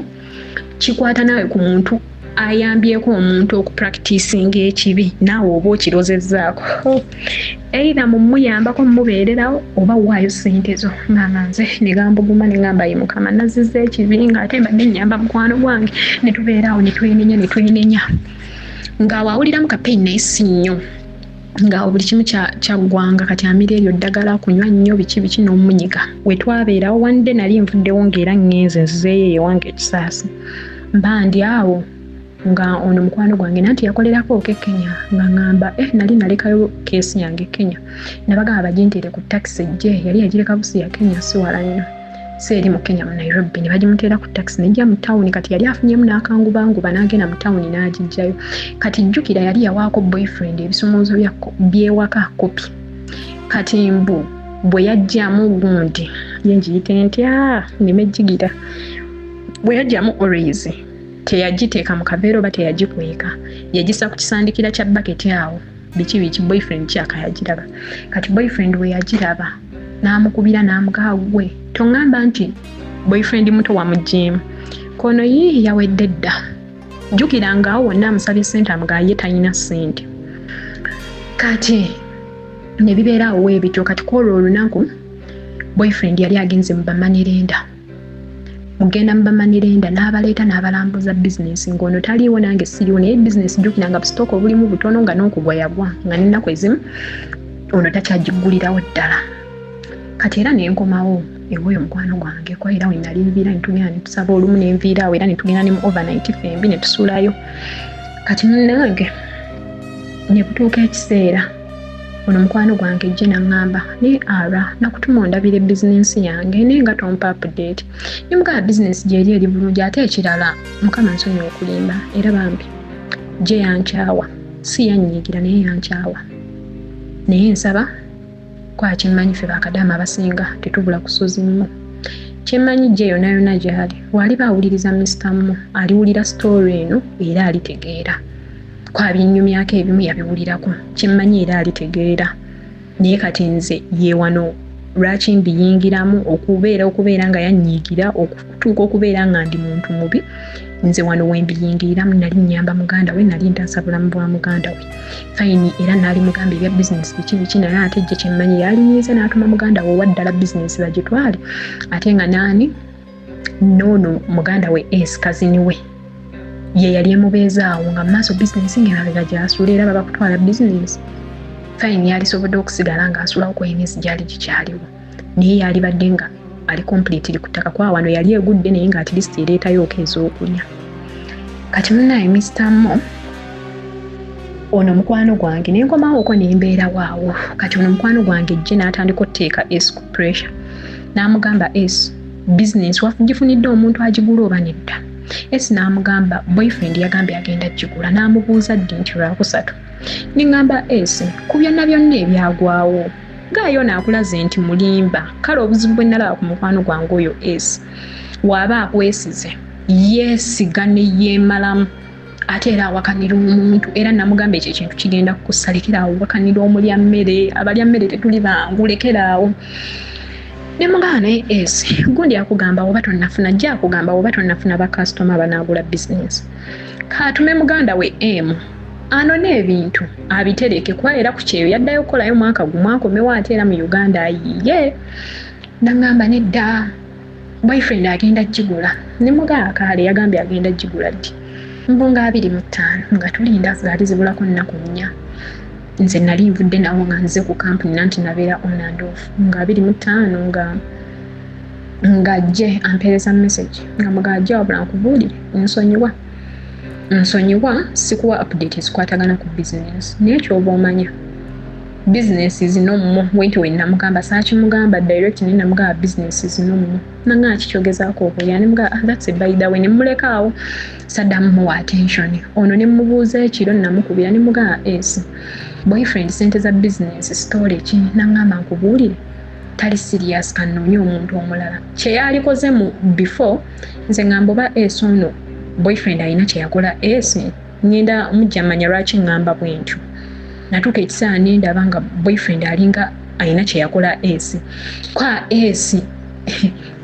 kikwata nawe ku muntu ayambyeko omuntu okupracticinga ekibi naawe oba okirozezzaako either mumuyambako mumubeererawo oba waayo ssente zo nganga nze negambuguma negamba ye mukama nazizza ekibi ng'ate mbadde nnyamba mukwano gwange ne tubeerawo ne twenenya ng'awo awuliramu kapeyini naye si nnyo ng'awo buli kimu kyaggwanga kati amira eryo ddagala kunywa nnyo biki n'omunyiga we twabeerawo wande nali nvuddewo ng'era ngenze nzizeeyo ewange ekisaasi mba ndi awo nga ono mukwano gwange nanti yakolerako ke Kenya nga ngamba nali nalekayo keesi yange Kenya nabagamba bagintere ku taxi je yali yagireka busi ya Kenya si wala nnyo seeri mu Kenya mu Nairobi ne bagimuteera ku taxi nejja mu town kati yali afunyemu n'akangubanguba n'agenda mu town n'agijjayo kati jjukira yali yawaako boyfriend ebisumuluzo byewaka kopi kati mbu bwe yajjamu gundi yenjiyite ntya nimejjigira bwe yajjamu always teyagiteeka mu kaveera oba teyagikweka yagisa ku kisandikira kya baketi awo biki boyfriend kyaka yagiraba kati boyfriend we yagiraba n'amukubira n'amugagwe tongamba nti boyfriend muto wa mujimu kono yii yawedde dda jjukira ngaawo wonna amusabye ssente amugaye talina ssente kati ne bibeeraawo weebityo kati kwolwo olunaku boyfriend yali agenze mu bamanerenda mugenda mubamanirenda n'abaleeta n'abalambuza bizinesi ng'ono taliiwo nange siriwo naye bizinesi jjukira nga busitooka obulimu butono nga n'okugwa yagwa nga n'ennaku ezimu ono takyagigulirawo ddala. Kati era nenkomawo ewoyo mukwano gwange kwa era wenali nviira netugenda netusaba olumu nenviiraawo era netugenda ne mu overnight fembi netusulayo. Kati munnange ne butuuka ekiseera ono mukwano gwange ejje naŋŋamba ne ara nakutuma ondabira bizinesi yange naye nga tompa update. Ne mugaba bizinesi gyeri eri bulungi ate ekirala mukama nsonyiwa okulimba era bambi gye yankyawa si yannyiigira naye yankyawa. Naye nsaba kwa kimmanyi ffe bakadaama abasinga tetubula kusozimu. Kimmanyi gye yonna yonna gyali wali baawuliriza Mr. Mo aliwulira story eno era alitegeera. Kwa binnyumyako ebimu yabiwulirako kimmanyi era alitegeera. Naye kati nze ye wano lwaki mbiyingiramu okubeera nga yannyiigira okutuuka okubeera nga ndi muntu mubi. Nze wano wembiyingiramu nali nnyamba muganda we nali ntaasa bulamu bwa muganda we. Fayini era nali mugamba ebya bizinesi biki naye ate gye kimmanyi yalinyiize n'atuma muganda we owaddala bizinesi bagitwale ate nga naani noono muganda we kazini we ye yali emubeezaawo nga mumaaso bizinesi ng'emabega gy'asuula era baba kutwala bizinesi. Fayini yalisobodde okusigala ng'asulawo ku emyezi gyali gikyaliwo naye yalibadde nga ali completely ku ttaka kwa wano yali egudde naye nga at least ereetayo ez'okulya. Kati munnaye Mr. Mo ono mukwano gwange nenkomaawoko nembeera waawo. Kati ono mukwano gwange ejje n'atandika otteeka ku pressure n'amugamba bizinesi wagifunidde omuntu agigula oba nedda. N'amugamba boyfriend yagambye agenda gigula n'amubuuza ddi nti lwakusatu. Nengamba ku byonna byonna ebyagwawo gaayo naakulaze nti mulimba kale obuzibu bwe nalaba ku mukwano gwange oyo waaba akwesize yeesiga ne yeemalamu ate era awakanira omuntu era namugamba ekyo ekintu kigenda kukussa lekeraawo wakanira omulya mmere abalya mmere tetuli bangu lekeraawo. Ne mugamba naye gundi akugamba oba tonnafuna jja akugamba oba tonnafuna bakasitoma banaagula bizinesi kaatume muganda we anone ebintu abitereke kuba era ku kyeyo yaddayo okukolayo mwaka gumu akomewo ate era mu Uganda ayiye. Nangamba nedda boyfriend agenda gigula. Ne mugamba kale yagambye agenda gigula ddi mbunga 25 nga tulinda zaali zibulako nnaku 4. Nze nali nvudde nawo nga nze ku kampuni nanti nabeera on and off nga 25 nga gye ampeereza message nga mugajja wabula nkubuulire nsonyiwa sikuwa update ezikwatagana ku business naye kyoba omanya business zino mmo wenti wennamugamba saakimugamba direct naye namugamba business zino mmo nanga kikyogezaako okulya ne mugamba that's a by the way ne mmulekaawo saddamu muwa attention ono ne mmubuuza ekiro namukubira ne mugamba boyfriend sente za business story ki nangamba nkubuulire tali serious kannoonye omuntu omulala kyeyalikoze mu before nze ngamba oba ono boyfriend alina kyeyakola ngenda mujja manya lwaki ngamba bwentyo. Natuuka ekiseera nendaba nga boyfriend alinga alina kyeyakola kwa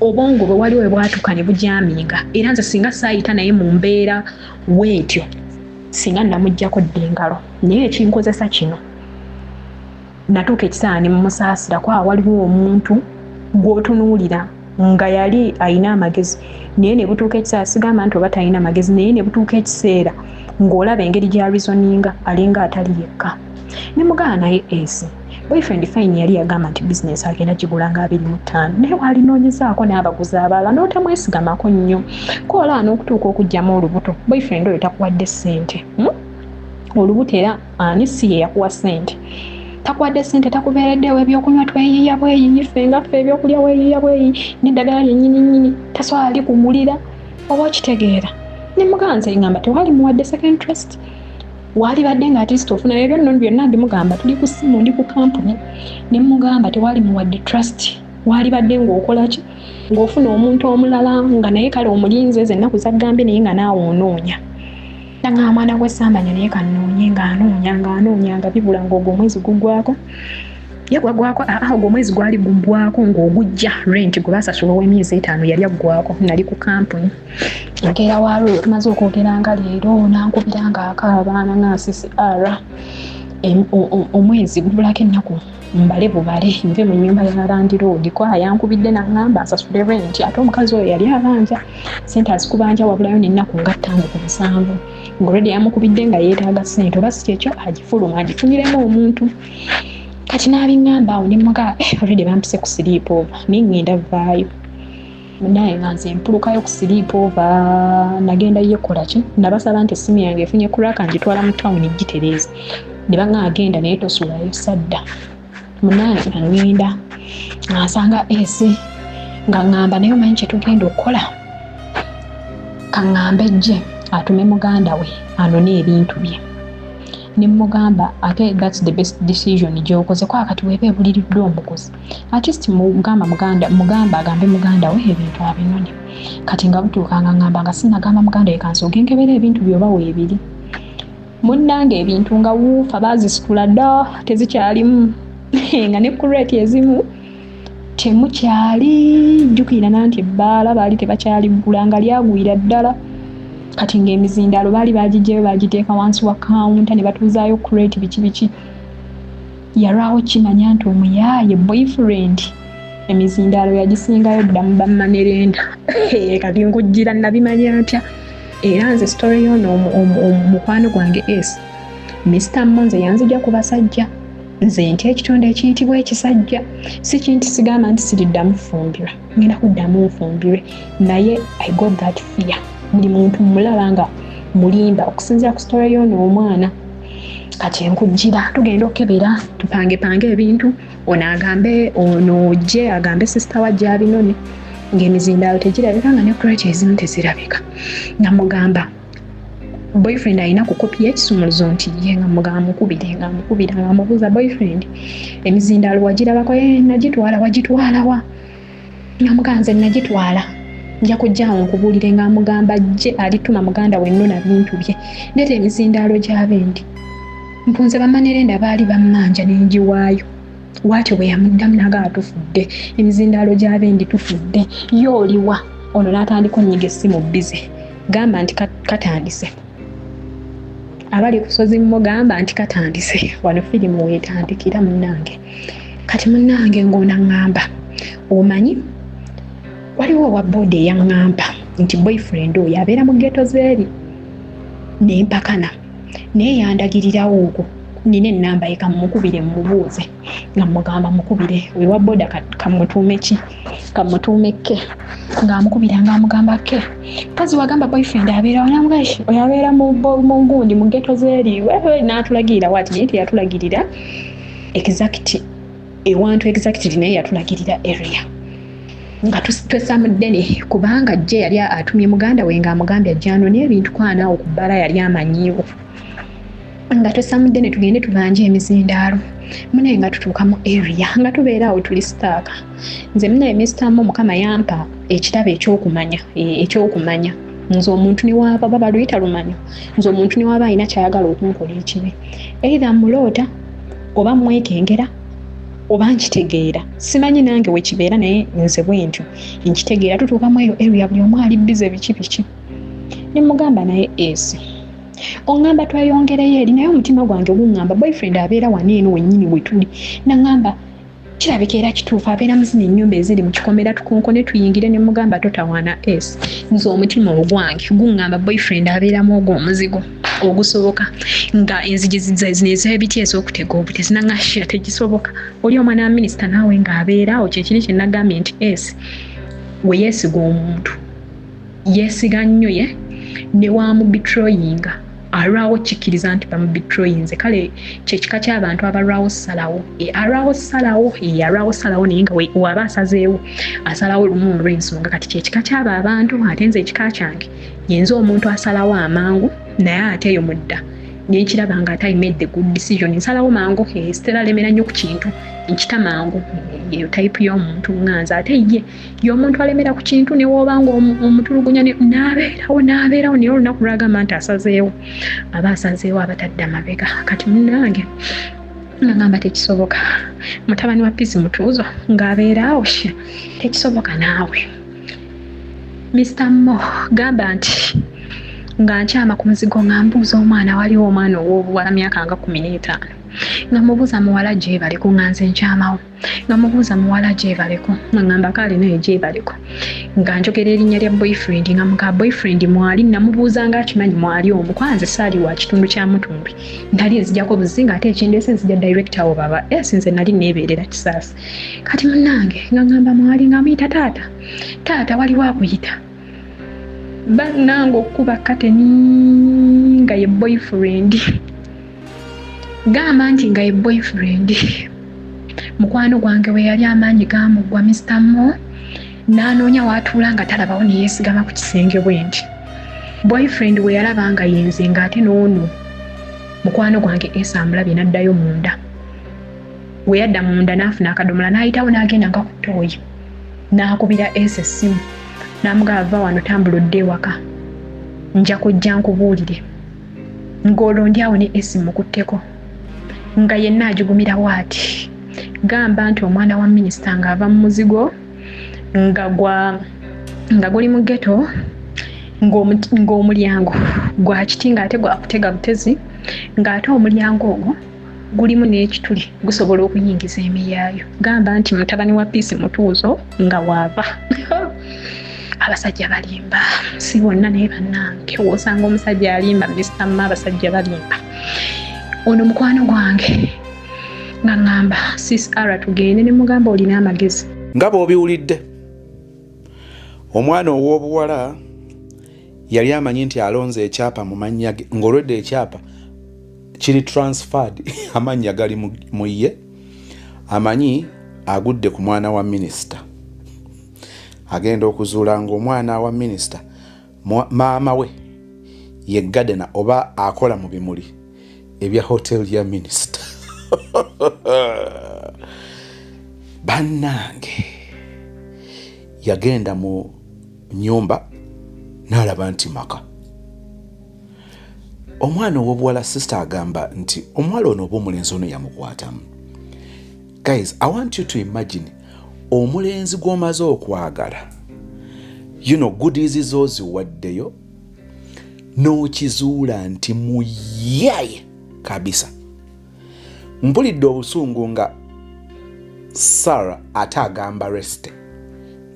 obwongo bwe waliwo bwe bwatuuka ne bujaminga era nze singa saayita naye mu mbeera wetyo singa namuggyako dda engalo naye ekinkozesa kino natuuka ekiseera ne mumusaasira kwa waliwo omuntu gw'otunuulira nga yali alina amagezi naye ne butuuka ekiseera sigamba nti oba talina magezi naye ne butuuka ekiseera ng'olaba engeri gya reasoninga alinga atali yekka. Ne mugamba naye boyfriend fine yali yagamba nti business agenda gigula nga 25 naye walinoonyezaako n'abaguzi abalala n'otamwesigamako nnyo kola n'okutuuka okugyamu olubuto boyfriend oyo takuwadde ssente olubuto era ani si ye yakuwa ssente takuwadde ssente takubeereddewo ebyokunywa tweyiya bweyiyi ffe nga ffe ebyokulya weeyiya bweyiyi n'eddagala lyennyini tasobola likugulira oba okitegeera. Ne mugamba nze ngamba tewali muwadde second trust wali badde nga ati ofuna ebyo nno byonna mbimugamba tuli ku simu ndi ku kampuni ne mugamba tewali muwadde trust wali badde ng'okola ki ng'ofuna omuntu omulala nga naye kale omulinze ze ennaku zagambye naye nga naawe onoonya nga mwana gw'essambanya naye kannoonye ng'anoonya nga bibula ng'ogwo omwezi guggwako ye gwagwako ogwo omwezi gwali guggwako ng'ogujja rent gwe basasula ow'emyezi 5 yali aggwako nali ku kampuni nkeera waalwo tumaze okwogera nga leero nankubira ng'akaaba nanga CCR omwezi gubulako ennaku mbale bubale nve mu nnyumba ya landiroodi ko ayankubidde n'aŋŋamba asasule rent ate omukazi oyo yali abanja ssente azikubanja wabulayo n'ennaku nga 5 ku 7 ng'olwedde yamukubidde nga yeetaaga ssente oba si kyekyo agifuluma agifuniremu omuntu kati n'abiŋŋamba awo ne muga olwedde bampise ku sleep over naye ŋŋenda vaayo naye nga nze mpulukayo ku sleep over nagenda ye kukola ki nabasaba nti essimu yange efunye kuraka ngitwala mu tawuni gitereeza ne baŋŋa agenda naye tosulayo sadda munaye nga ŋŋenda ng'asanga esi nga ŋŋamba naye omanyi kye tugenda okukola ka ŋŋambe ejje atume muganda we anone ebintu bye ne mugamba ate that's the best decision gy'okoze ko akati weeba ebuliriddwa omukozi artist mugamba agambe muganda we ebintu abinone kati nga butuukanga ŋŋamba nga sinagamba muganda we kansi ogenkebera ebintu byoba weebiri munnange ebintu nga wuufa baazisitula dda tezikyalimu nga ne kureti ezimu temukyali jjukira nanti ebbaala baali tebakyaliggula nga lyagwira ddala kati ng'emizindaalo baali baagigyeyo baagiteeka wansi wa kawunta ne batuuzaayo kureti biki yalwawo kimanya nti omuyaaye boyfriend emizindaalo yagisingayo dda mu bammanerenda kati nkujjira nabimanya ntya era nze story yono omukwano gwange esi Mr. Monze yanzija ku basajja nze ntya ekitonde ekiyitibwa ekisajja si kinti sigamba nti siriddamu fumbirwa ngenda kuddamu nfumbirwe naye I got that fear buli muntu mulaba nga mulimba okusinzira ku story yono omwana kati nkujjira tugenda okebera tupange ebintu ono agambe ono ojje agambe sister wajja abinone ng'emizindaalo tegirabika nga ne kureti ezimu tezirabika nga mugamba boyfriend alina kukopya ekisumuluzo nti ye nga mugamba mukubira nga mubuuza boyfriend emizindaalo wagirabako wagitwala wa nga muganze nagitwala nja kujjaawo nkubuulire nga mugamba jje alituma muganda we nnona bintu bye nete emizindaalo gy'abendi mpunze bamanerenda baali bammanja n'engiwaayo waatyo bwe yamuddamu naga tufudde emizindaalo gy'abendi tufudde yooliwa ono n'atandika onnyiga essimu bize gamba nti katandise abali kusozi mugamba nti katandise wano firimu weetandikira munnange kati munnange ng'ona ŋŋamba omanyi waliwo owa boodi eyaŋŋamba nti boyfriend oyo abeera mu ghetto zeeri n'empakana naye yandagirirawo okwo nina ennamba ye kamukubire mmubuuze nga mugamba mukubire wewa booda kamutuume ki kamutuume ke ng'amukubira ng'amugamba ke kazi wagamba boyfriend abeera wanamugashi oyo abeera mu gundi mu ghetto zeeri wewe n'atulagirira wati naye teyatulagirira exact ewantu exactly naye yatulagirira area nga twesamudde kubanga jje yali atumye muganda we ng'amugambye ajjano n'ebintu kwanaawo ku bbala yali amanyiwo nga twesamudde ne tugende tubanje emizindaalo munaye nga tutuuka mu area nga tubeera awo tuli staaka nze munaye Mr. Mukama yampa ekitabo ekyokumanya nze omuntu ne waaba baba luyita lumanyo nze omuntu ne waaba alina kyayagala okunkola ekibi either muloota oba mwekengera oba nkitegeera simanyi nange wekibeera naye nze bwentyo nkitegeera tutuukamu eyo area buli omu ali bize biki ne mugamba naye esi oŋŋamba tweyongereyo eri naye omutima gwange oguŋŋamba boyfriend abeera waneeno wennyini we tuli naŋŋamba kirabika era kituufu abeera muzina ennyumba eziri mu kikomera tukonkone tuyingire ne mugamba totawaana esi nze omutima ogwange guŋŋamba boyfriend abeeramu ogwo omuzigo ogusoboka nga enzigi ez'ebiti ez'okutega obute zinaŋashira tegisoboka oli omwana wa minisita naawe ng'abeeraawo kyekiri kye nagambye nti esi we yeesiga omuntu yeesiga nnyo ye ne wamubitroyinga alwawo kikkiriza nti bamubitroyinze kale kyekika ky'abantu abalwawo ssalawo alwawo ssalawo naye nga waba asazeewo asalawo lumu olw'ensonga kati kyekika ky'abo abantu ate nze ekika kyange yenza omuntu asalawo amangu naye ate eyo mudda nenkiraba nga ate I made the good decision nsalawo mangu Stella alemera nnyo ku kintu nkita mangu eyo type y'omuntu ŋŋanza ate ye y'omuntu alemera ku kintu ne woobanga omutulugunya n'abeerawo naye olunaku lwagamba nti asazeewo aba asazeewo abatadde amabega kati munnange nagamba tekisoboka mutabani wa Pisi Mutuuzo ng'abeeraawo tekisoboka naawe Mr. Mo gamba nti nga nkyama ku muzigo nga mbuuza omwana waliwo omwana ow'obuwala myaka nga 15 nga mubuuza muwala gyebaleko nga nze nkyamawo nga mubuuza muwala gyebaleko nga ngamba kale naye gyebaleko nga njogera erinnya lya boyfriend nga muka boyfriend mwali namubuuza nga akimanyi mwali omu kwanze saali wa kitundu kya Mutumbi ntali nzijjako buzinga ate ekindeese nzija director wo baba nze nali neebeerera Kisaasi kati munnange nga ngamba mwali nga muyita taata waliwo akuyita bannange okuba kateni nga ye boyfriend gamba nti nga ye boyfriend mukwano gwange we yali amaanyi gamuggwa Mr. Mo n'anoonya w'atuula nga talabawo ne yeesigama ku kisenge bwe nti boyfriend we yalaba nga yenze ng'ate n'ono mukwano gwange Esa amulabye n'addayo munda we yadda munda n'afuna akadomola n'ayitawo n'agenda nga ku ttooyi n'akubira Esa essimu n'amugamba va wano tambuludde ewaka nja kujja nkubuulire ng'olwo ndi awo ne Esi mukutteko nga yenna agigumirawo ati gamba nti omwana wa minisita ng'ava mu muzigo nga guli mu ghetto ng'omulyango gwa kiti ng'ate gwa kutega butezi ng'ate omulyango ogwo gulimu n'ekituli gusobola okuyingiza emiyaayo gamba nti mutabani wa Peace Mutuuzo nga waava abasajja balimba si bonna naye bannange wosanga omusajja alimba Mr. Ma abasajja balimba ono mukwano gwange nga ngamba CSR tugende ne mugamba olina amagezi nga bw'obiwulidde omwana ow'obuwala yali amanyi nti alonze ekyapa mu mannya ge ng'olwedde ekyapa kiri transferred amannya gali mu ye amanyi agudde ku mwana wa minisita agenda okuzuula ng'omwana wa minisita maama we ye Gadena oba akola mu bimuli ebya hotel ya minisita bannange yagenda mu nyumba n'alaba nti maka omwana ow'obuwala sister agamba nti omuwala ono oba omulenzi ono yamukwatamu. Guys, I want you to imagine omulenzi gw'omaze okwagala goodies zo ziwaddeyo n'okizuula nti muyaye kabisa. Mpulidde obusungu nga Sarah ate agamba Reste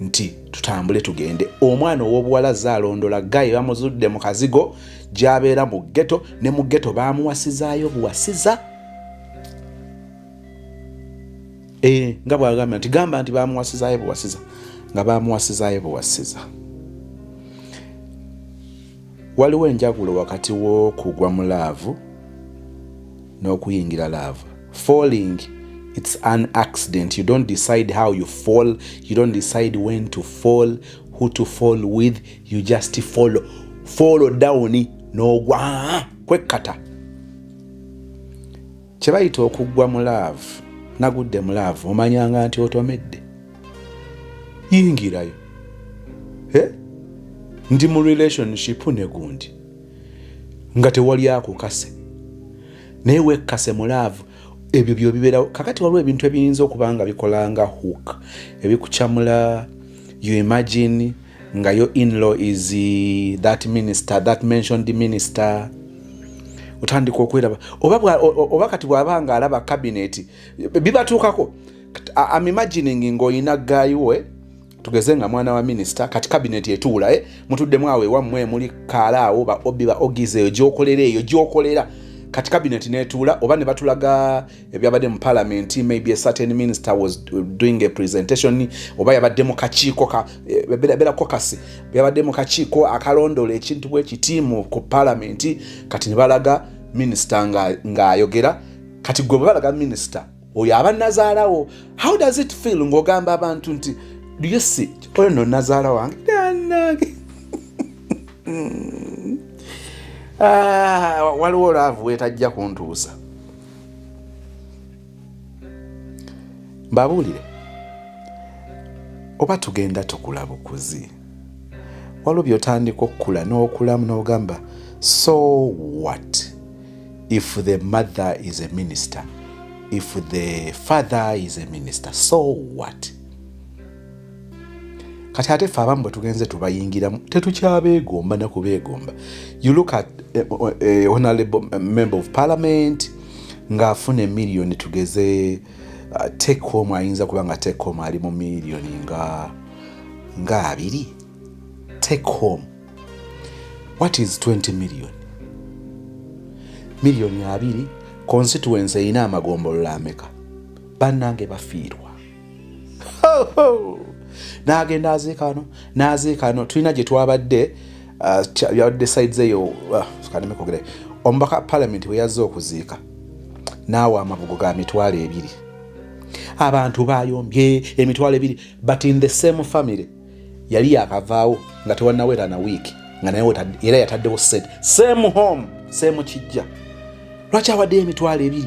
nti tutambule tugende. Omwana ow'obuwala zaalondola gaye bamuzudde mu kazigo gy'abeera mu ghetto, ne mu ghetto baamuwasizaayo buwasiza. Nga bw'agamba nti gamba nti baamuwasizaayo buwasiza, nga baamuwasizaayo buwasiza. Waliwo enjawulo wakati w'okugwa mu laavu n'okuyingira laavu. Falling, it's an accident. You don't decide how you fall. You don't decide when to fall, who to fall with. You just follow down n'ogwa kwekkata. Kye bayita okugwa mu laavu, nagudde mu laavu, omanyanga nti otomedde. Yingirayo. Ndi mu relationship ne gundi nga tewali akukase. Naye wekkase mu laavu, ebyo byo bibeerawo. Kakati waliwo ebintu ebiyinza okuba nga bikolanga hook ebikucamula. You imagine nga your in-law is that minister, that mentioned minister. Otandika okwiraba oba kati bw'aba nga alaba cabinet bibatuukako. I'm imagining ng'olina gaayiwe tugeze nga mwana wa minister kati cabinet etuula mutuddemu awe wammwe muli kaalaawo ba ogize eyo gy'okolera kati cabinet netuula oba ne batulaga ebyabadde mu parliament. Maybe a certain minister was doing a presentation oba yabadde mu kakiiko bera kokasi yabadde mu kakiiko akalondola ekintu bwe kitiimu ku parliament. Kati ne balaga minister ng'ayogera. Kati gwe balaga minister oyo aba nazaalawo. How does it feel ng'ogamba abantu nti do you see oyo no nazaala wange nanage waliwo laavu wetajja kuntuusa. Mbabuulire oba tugenda tukula bukuzi waliwo by'otandika okukula n'okulamu n'ogamba so what if the mother is a minister, if the father is a minister, so what? Kati ate ffe abamu bwe tugenze tubayingiramu tetukyabeegomba nakubeegomba. You look at honorable member of parliament ng'afuna emiliyoni tugeze take home ayinza kuba nga take home ali mu miliyoni nga 2 take home. What is 20 million? Miliyoni 2 constituency erina amagombolola ameka? Bannange bafiirwa. N'agenda aziika tulina gye twabadde yabadde sides eyo kanimekogere omubaka parliament bwe yazze okuziika naawe amabugo ga mitwalo 2 abantu bayombye emitwalo 2 but in the same family yali yakavaawo nga tewannawera na wiiki nga naye era yataddewo same home same kijja. Lwaki awadde emitwalo 2?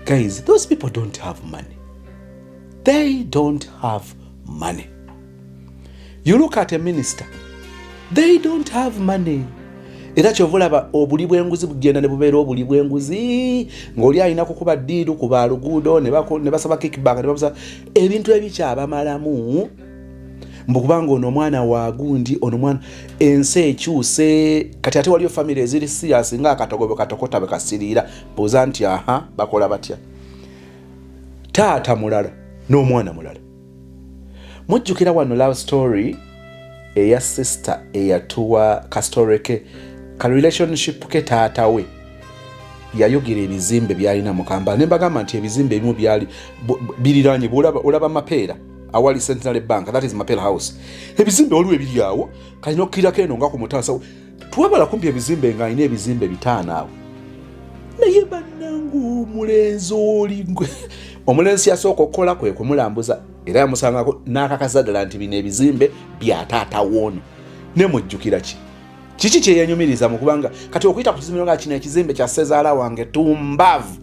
Guys, those people don't have money. They don't have money. You look at a minister, they don't have money. Era kyovulaba obuli bw'enguzi bugenda ne bubeera obuli bw'enguzi ng'oli alina kukuba ddiiru ku baluguudo ne basaba kickback ne babuza ebintu ebikyabamalamu mbukubanga ono omwana wa gundi ono mwana ensi ekyuse kati ate waliyo family eziri serious nga akatogobe katokota bekasiriira buuza nti aha bakola batya. Taata mulala n'omwana mulala. Mujjukira wano love story eya sister eyatuwa kastoreke ka relationship ke taata we yayogera ebizimbe byalina mukamba ne bagamba nti ebizimbe ebimu byali biriranye olaba mapeera awali Central Bank, that is Mapela House. Ebizimbe waliwo ebiri awo kali nokkirako eno nga ku mutaasa twabala kumpi ebizimbe nga alina ebizimbe 5 awo naye bannangu omulenzi oli omulenzi yasooka okukola kwe kumulambuza era yamusangako n'akakasa ddala nti bino ebizimbe bya taata woono. Ne mujjukira kiki kyeyanyumiriza mu kubanga kati okuyita ku kizimbe nga kino ekizimbe kya ssezaala wange tumbavu.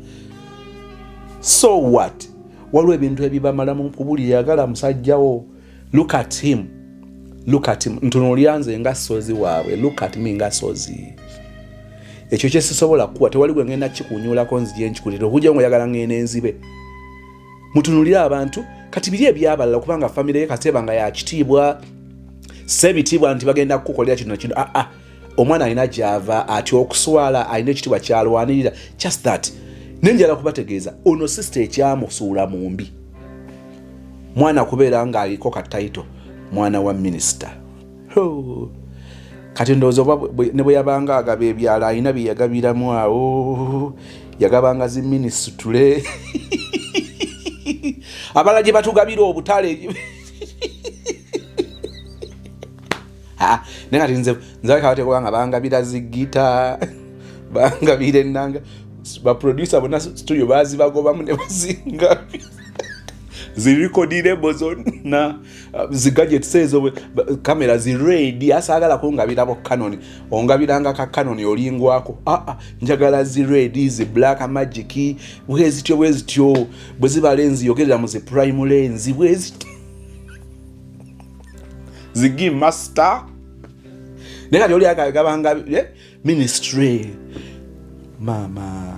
So what? Waliwo ebintu ebibamalamu kubuli yagala musajjawo. Look at him. Ntunuulyanze nga sozi waabwe. Look at me nga sozi. Ekyo kyesisobola kuwa tewali gwe ngenda kikunyuulako nzije nkikulira okujja ng'oyagala ng'eno enzibe. Mutunuulire abantu kati biri ebyabalala kubanga family ye Kateba nga yakitiibwa sebitiibwa nti bagenda kukukolera kino kino. Omwana alina gy'ava ati okuswala alina ekitiibwa kyalwanirira. Just that. Nenjala kubategeeza ono sister ekyamusuula mu mbi. Mwana kubeera nga aliko ka title mwana wa minister. Kati ndowooza ne bwe yabanga agaba ebyala alina bye yagabiramu awo yagabanga zi ministule abala gye batugabira obutale ne kati nze kabatekobanga bangabira zigita bangabira ennanga ba producer bona studio bazibagobamu ne bazinga zirikodire bozona zigadgets ezo kamera ziredi asagala kungabirabo Canon ongabiranga ka Canon olingwako njagala ziredi zi black magic bwezityo bweziba lenzi yogerera mu zi prime lens bwezityo zigi master nekati oli akagabanga ministry mama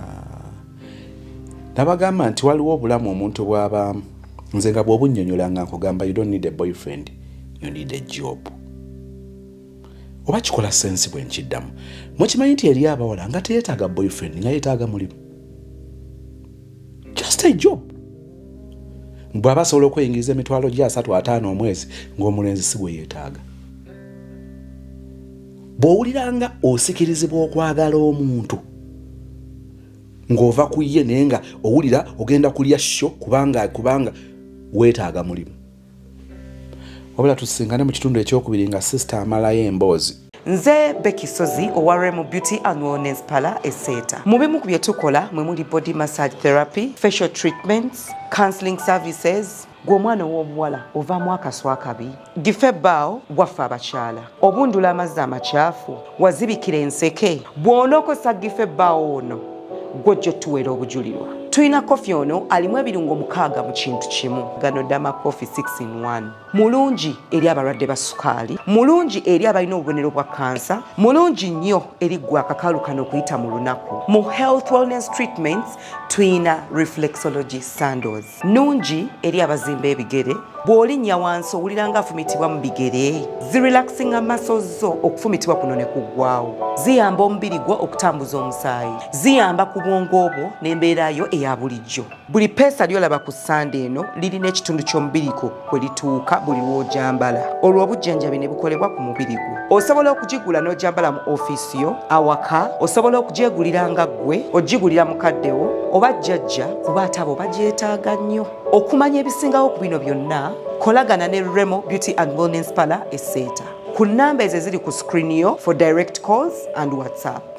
nabagamba nti waliwo obulamu omuntu bw'aba nze nga bw'obunnyonnyola nga nkugamba you don't need a boyfriend, you need a job. Oba kikola sensi bwe nkiddamu. Mukimanyi nti eri abawala nga teyeetaaga boyfriend nga yeetaaga mulimu. Just a job. Bw'aba asobola okweyingiriza emitwalo gya 3-5 omwezi ng'omulenzi si gwe yeetaaga. Bw'owuliranga osikirizibwa okwagala omuntu ng'ova ku ye naye nga owulira ogenda kulya sho kubanga weetaaga mulimu. Wabula tusingane mu kitundu ekyokubiri nga sister amalayo emboozi. Nze Becky Sozi owa Remo Beauty and Wellness Parlour Eseta. Mu bimu ku bye tukola mwe muli body massage therapy, facial treatments, counseling services. Gw'omwana w'obuwala ovaamu akaswa kabi, gife ebbaawo waffe abakyala, obundula amazzi amakyafu, wazibikira enseke, bw'onookosa gife ebbaawo ono gw'ojja otuweera obujulirwa. Tulina kofi ono alimu ebirungo 6 mu kintu kimu. Gano Dama Coffee 6-in-1. Mulungi eri abalwadde ba sukaali, mulungi eri abalina obubonero bwa kansa, mulungi nnyo eri gwe akakalu kano okuyita mu lunaku. Mu health wellness treatments tulina reflexology sandals, nungi eri abazimba ebigere, bw'olinnya wansi owulira ng'afumitibwa mu bigere. Zirelaxinga muscles zo okufumitibwa kuno ne kuggwaawo. Ziyamba omubiri gwo okutambuza omusaayi. Ziyamba ku bwongo bwo n'embeera yo eya bulijjo. Buli peesa ly'olaba ku ssande eno lirina ekitundu ky'omubiri gwo kwe lituuka buli lw'ojambala. Olwo obujjanjabi ne bukolebwa ku mubiri gwo. Osobola okugigula n'ojambala mu ofiisi yo, awaka, osobola okugyegulira nga ggwe, ogigulira mukaddewo oba jjajja kuba ate abo bagyetaaga nnyo. Okumanya ebisingawo ku bino byonna, kolagana ne Remo Beauty and Wellness Parlour e Seeta. Ku nnamba ezo eziri ku screen yo for direct calls and WhatsApp.